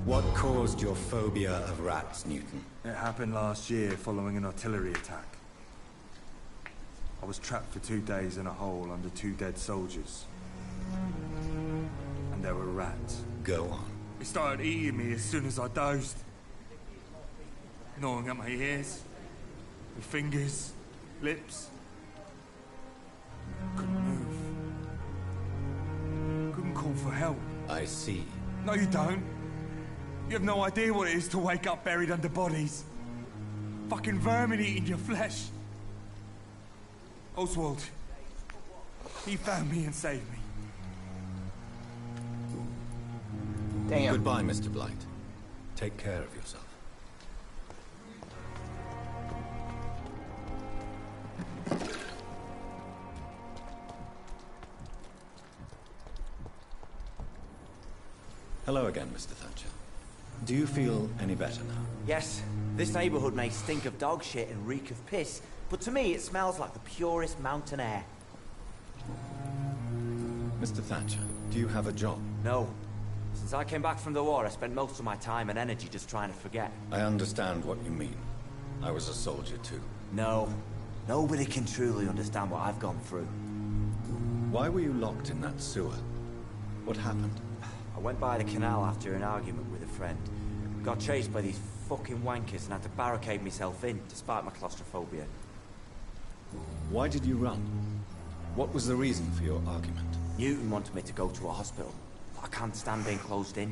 What caused your phobia of rats, Newton? It happened last year following an artillery attack. I was trapped for 2 days in a hole under 2 dead soldiers. And there were rats. Go on. They started eating me as soon as I dozed. Gnawing at my ears. With fingers. Lips. Couldn't move. Couldn't call for help. I see. No, you don't. You have no idea what it is to wake up buried under bodies. Fucking vermin eating your flesh. Oswald. He found me and saved me. Damn. Goodbye, Mr. Blight. Take care of yourself. Hello again, Mr. Thatcher. Do you feel any better now? Yes. This neighborhood may stink of dog shit and reek of piss, but to me it smells like the purest mountain air. Mr. Thatcher, do you have a job? No. Since I came back from the war, I spent most of my time and energy just trying to forget. I understand what you mean. I was a soldier too. No. Nobody can truly understand what I've gone through. Why were you locked in that sewer? What happened? I went by the canal after an argument with a friend. Got chased by these fucking wankers and had to barricade myself in, despite my claustrophobia. Why did you run? What was the reason for your argument? Newton wanted me to go to a hospital. I can't stand being closed in.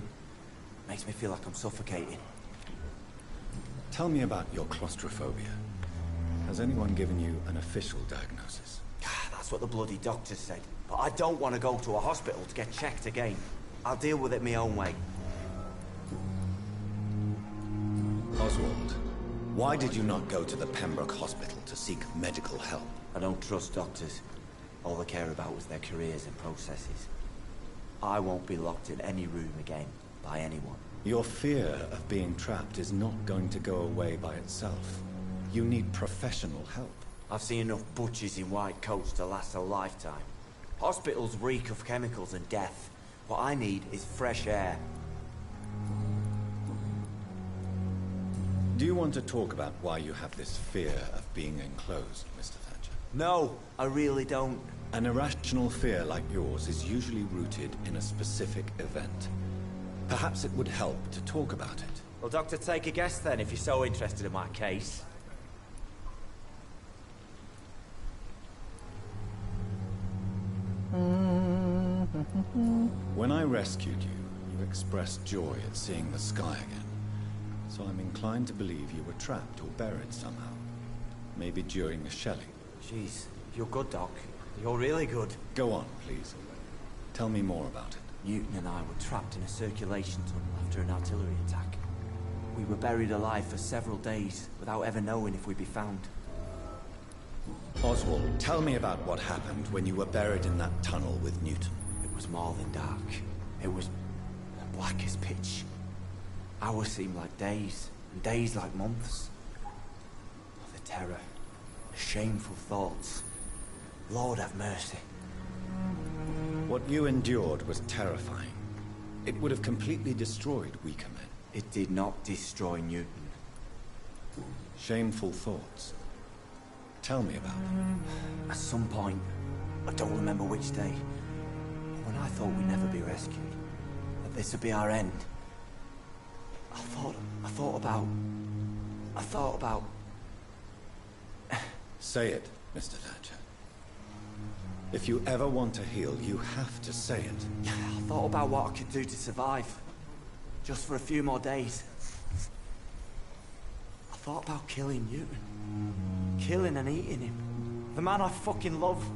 Makes me feel like I'm suffocating. Tell me about your claustrophobia. Has anyone given you an official diagnosis? That's what the bloody doctor said. But I don't want to go to a hospital to get checked again. I'll deal with it my own way. Oswald, why did you not go to the Pembroke Hospital to seek medical help? I don't trust doctors. All they care about was their careers and processes. I won't be locked in any room again, by anyone. Your fear of being trapped is not going to go away by itself. You need professional help. I've seen enough butchers in white coats to last a lifetime. Hospitals reek of chemicals and death. What I need is fresh air. Do you want to talk about why you have this fear of being enclosed, Mr. Thatcher? No, I really don't. An irrational fear like yours is usually rooted in a specific event. Perhaps it would help to talk about it. Well, Doctor, take a guess then, if you're so interested in my case. When I rescued you, you expressed joy at seeing the sky again. So I'm inclined to believe you were trapped or buried somehow. Maybe during the shelling. Jeez, you're good, Doc. You're really good. Go on, please. Tell me more about it. Newton and I were trapped in a circulation tunnel after an artillery attack. We were buried alive for several days without ever knowing if we'd be found. Oswald, tell me about what happened when you were buried in that tunnel with Newton. It was more than dark. It was black as pitch. Hours seemed like days, and days like months. The terror, the shameful thoughts. Lord have mercy. What you endured was terrifying. It would have completely destroyed weaker men. It did not destroy Newton. Shameful thoughts. Tell me about it. At some point, I don't remember which day, when I thought we'd never be rescued, that this would be our end, I thought about... Say it, Mr. Thatcher. If you ever want to heal, you have to say it. I thought about what I could do to survive. Just for a few more days. I thought about killing Newton. Killing and eating him. The man I fucking love.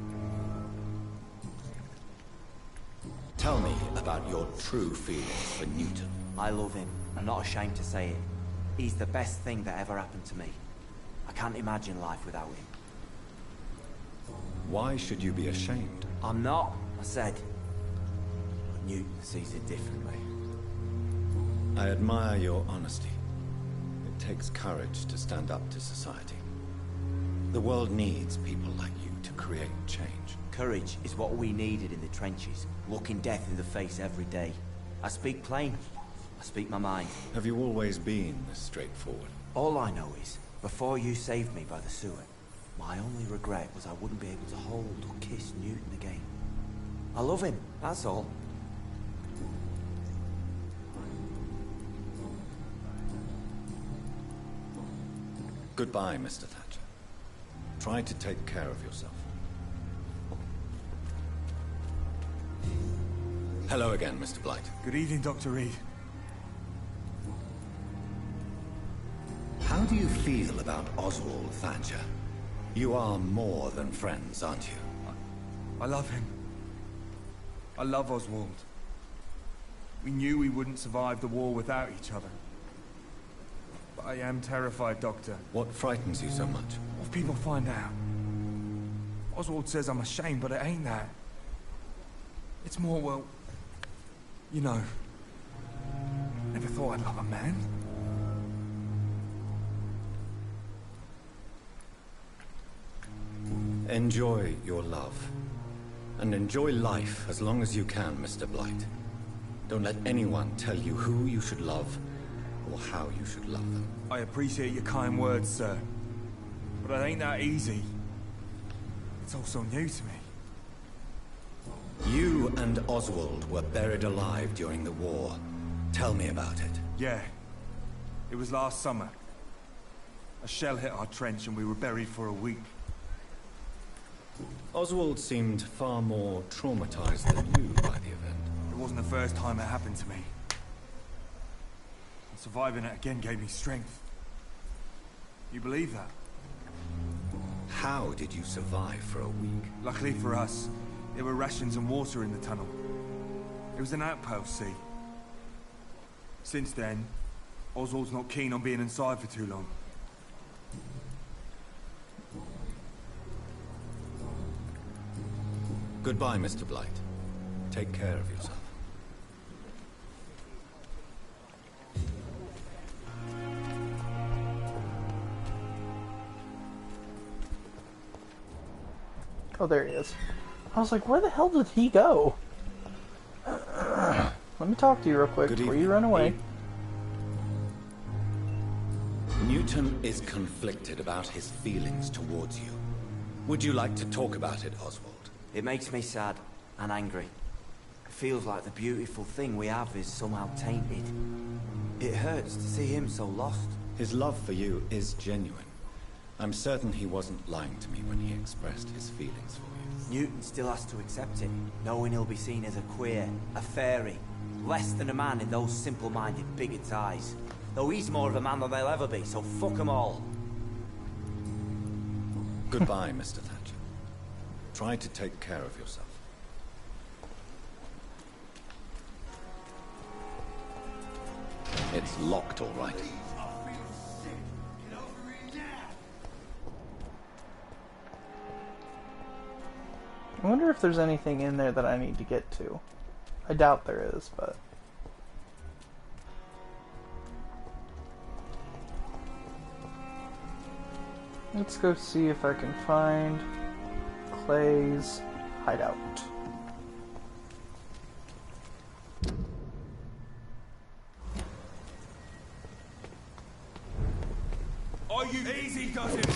Tell me about your true feelings for Newton. I love him. I'm not ashamed to say it. He's the best thing that ever happened to me. I can't imagine life without him. Why should you be ashamed? I'm not, I said. But Newton sees it differently. I admire your honesty. It takes courage to stand up to society. The world needs people like you to create change. Courage is what we needed in the trenches, looking death in the face every day. I speak plain. I speak my mind. Have you always been this straightforward? All I know is, before you saved me by the sewer, my only regret was I wouldn't be able to hold or kiss Newton again. I love him, that's all. Goodbye, Mr. Thatcher. Try to take care of yourself. Hello again, Mr. Blight. Good evening, Dr. Reed. How do you feel about Oswald Thatcher? You are more than friends, aren't you? I love him. I love Oswald. We knew we wouldn't survive the war without each other. But I am terrified, Doctor. What frightens you so much? What if people find out? Oswald says I'm ashamed, but it ain't that. It's more, well, you know, never thought I'd love a man. Enjoy your love. And enjoy life as long as you can, Mr. Blight. Don't let anyone tell you who you should love or how you should love them. I appreciate your kind words, sir. But it ain't that easy. It's all so new to me. You and Oswald were buried alive during the war. Tell me about it. Yeah. It was last summer. A shell hit our trench and we were buried for a week. Oswald seemed far more traumatized than you by the event. It wasn't the first time it happened to me. And surviving it again gave me strength. You believe that? How did you survive for a week? Luckily for us, there were rations and water in the tunnel. It was an outpost, see? Since then, Oswald's not keen on being inside for too long. Goodbye, Mr. Blight. Take care of yourself. Oh, there he is. I was like, where the hell did he go? Let me talk to you real quick before you run away. Newton is conflicted about his feelings towards you. Would you like to talk about it, Oswald? It makes me sad and angry. It feels like the beautiful thing we have is somehow tainted. It hurts to see him so lost. His love for you is genuine. I'm certain he wasn't lying to me when he expressed his feelings for you. Newton still has to accept it, knowing he'll be seen as a queer, a fairy, less than a man in those simple-minded bigots' eyes. Though he's more of a man than they'll ever be, so fuck them all. Goodbye, Mr. Thatcher. Try to take care of yourself. It's locked, all right. I wonder if there's anything in there that I need to get to. I doubt there is, but... let's go see if I can find Clay's hideout. Are you easy, does it?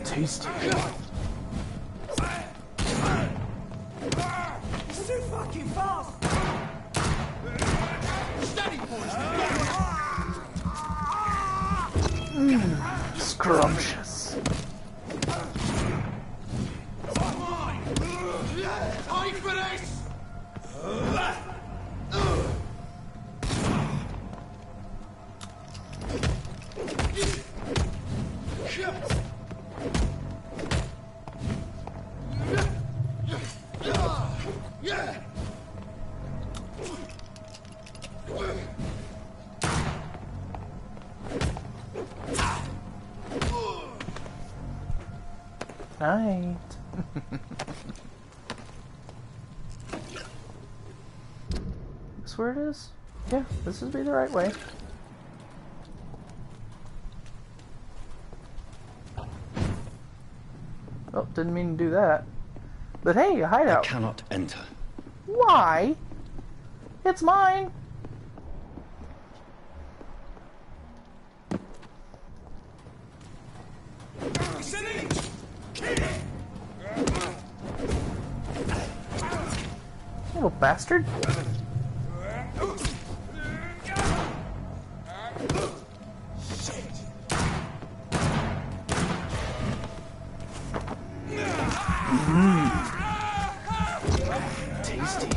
Tasty. It's too fucking fast! Steady, boys! Scrumptious. Time for this! Night. This where it is? Yeah, this would be the right way. Oh, didn't mean to do that. But hey, a hideout. I cannot enter. Why? It's mine. Little bastard. Tasty.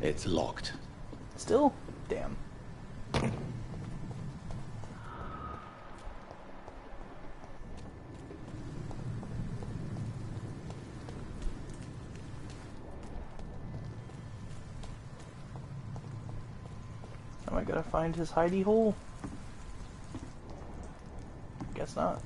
It's locked. Still? Damn. Am I gonna find his hidey hole? Guess not.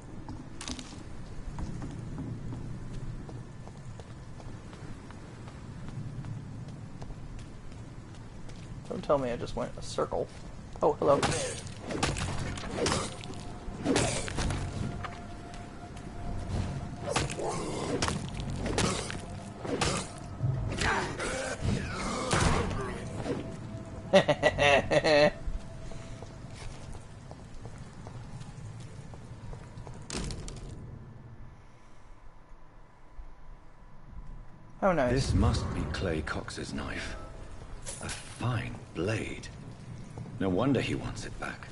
Don't tell me I just went a circle. Oh, hello. How nice. This must be Clay Cox's knife. A fine blade. No wonder he wants it back.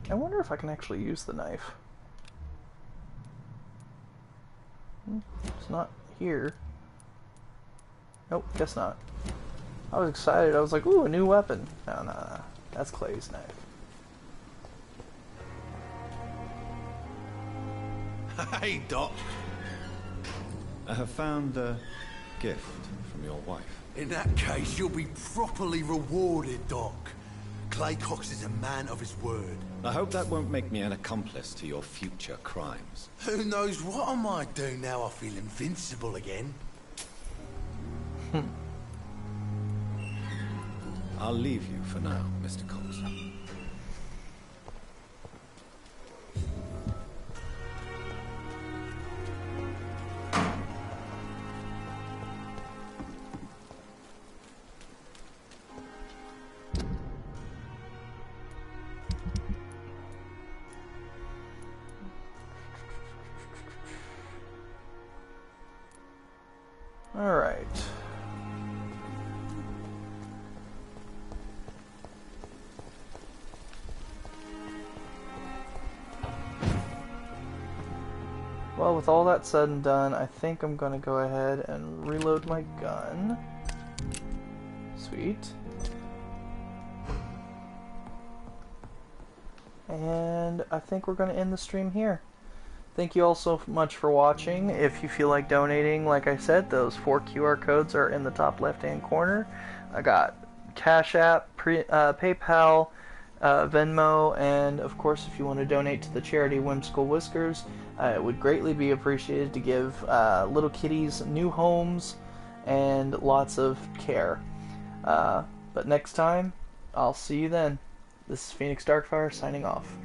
I wonder if I can actually use the knife. It's not here. Nope, guess not. I was excited. I was like, ooh, a new weapon. No, no, no. That's Clay's knife. Hey, Doc. I have found a gift from your wife. In that case, you'll be properly rewarded, Doc. Clay Cox is a man of his word. I hope that won't make me an accomplice to your future crimes. Who knows what I might do now I feel invincible again. I'll leave you for now, Mr. Cox. Alright. Well, with all that said and done, I think I'm gonna go ahead and reload my gun. Sweet. And I think we're gonna end the stream here. Thank you all so much for watching. If you feel like donating, like I said, those 4 QR codes are in the top left-hand corner. I got Cash App, PayPal, Venmo, and of course, if you want to donate to the charity Whimsical Whiskers, it would greatly be appreciated to give little kitties new homes and lots of care. But next time, I'll see you then. This is Phoenix Darkfire signing off.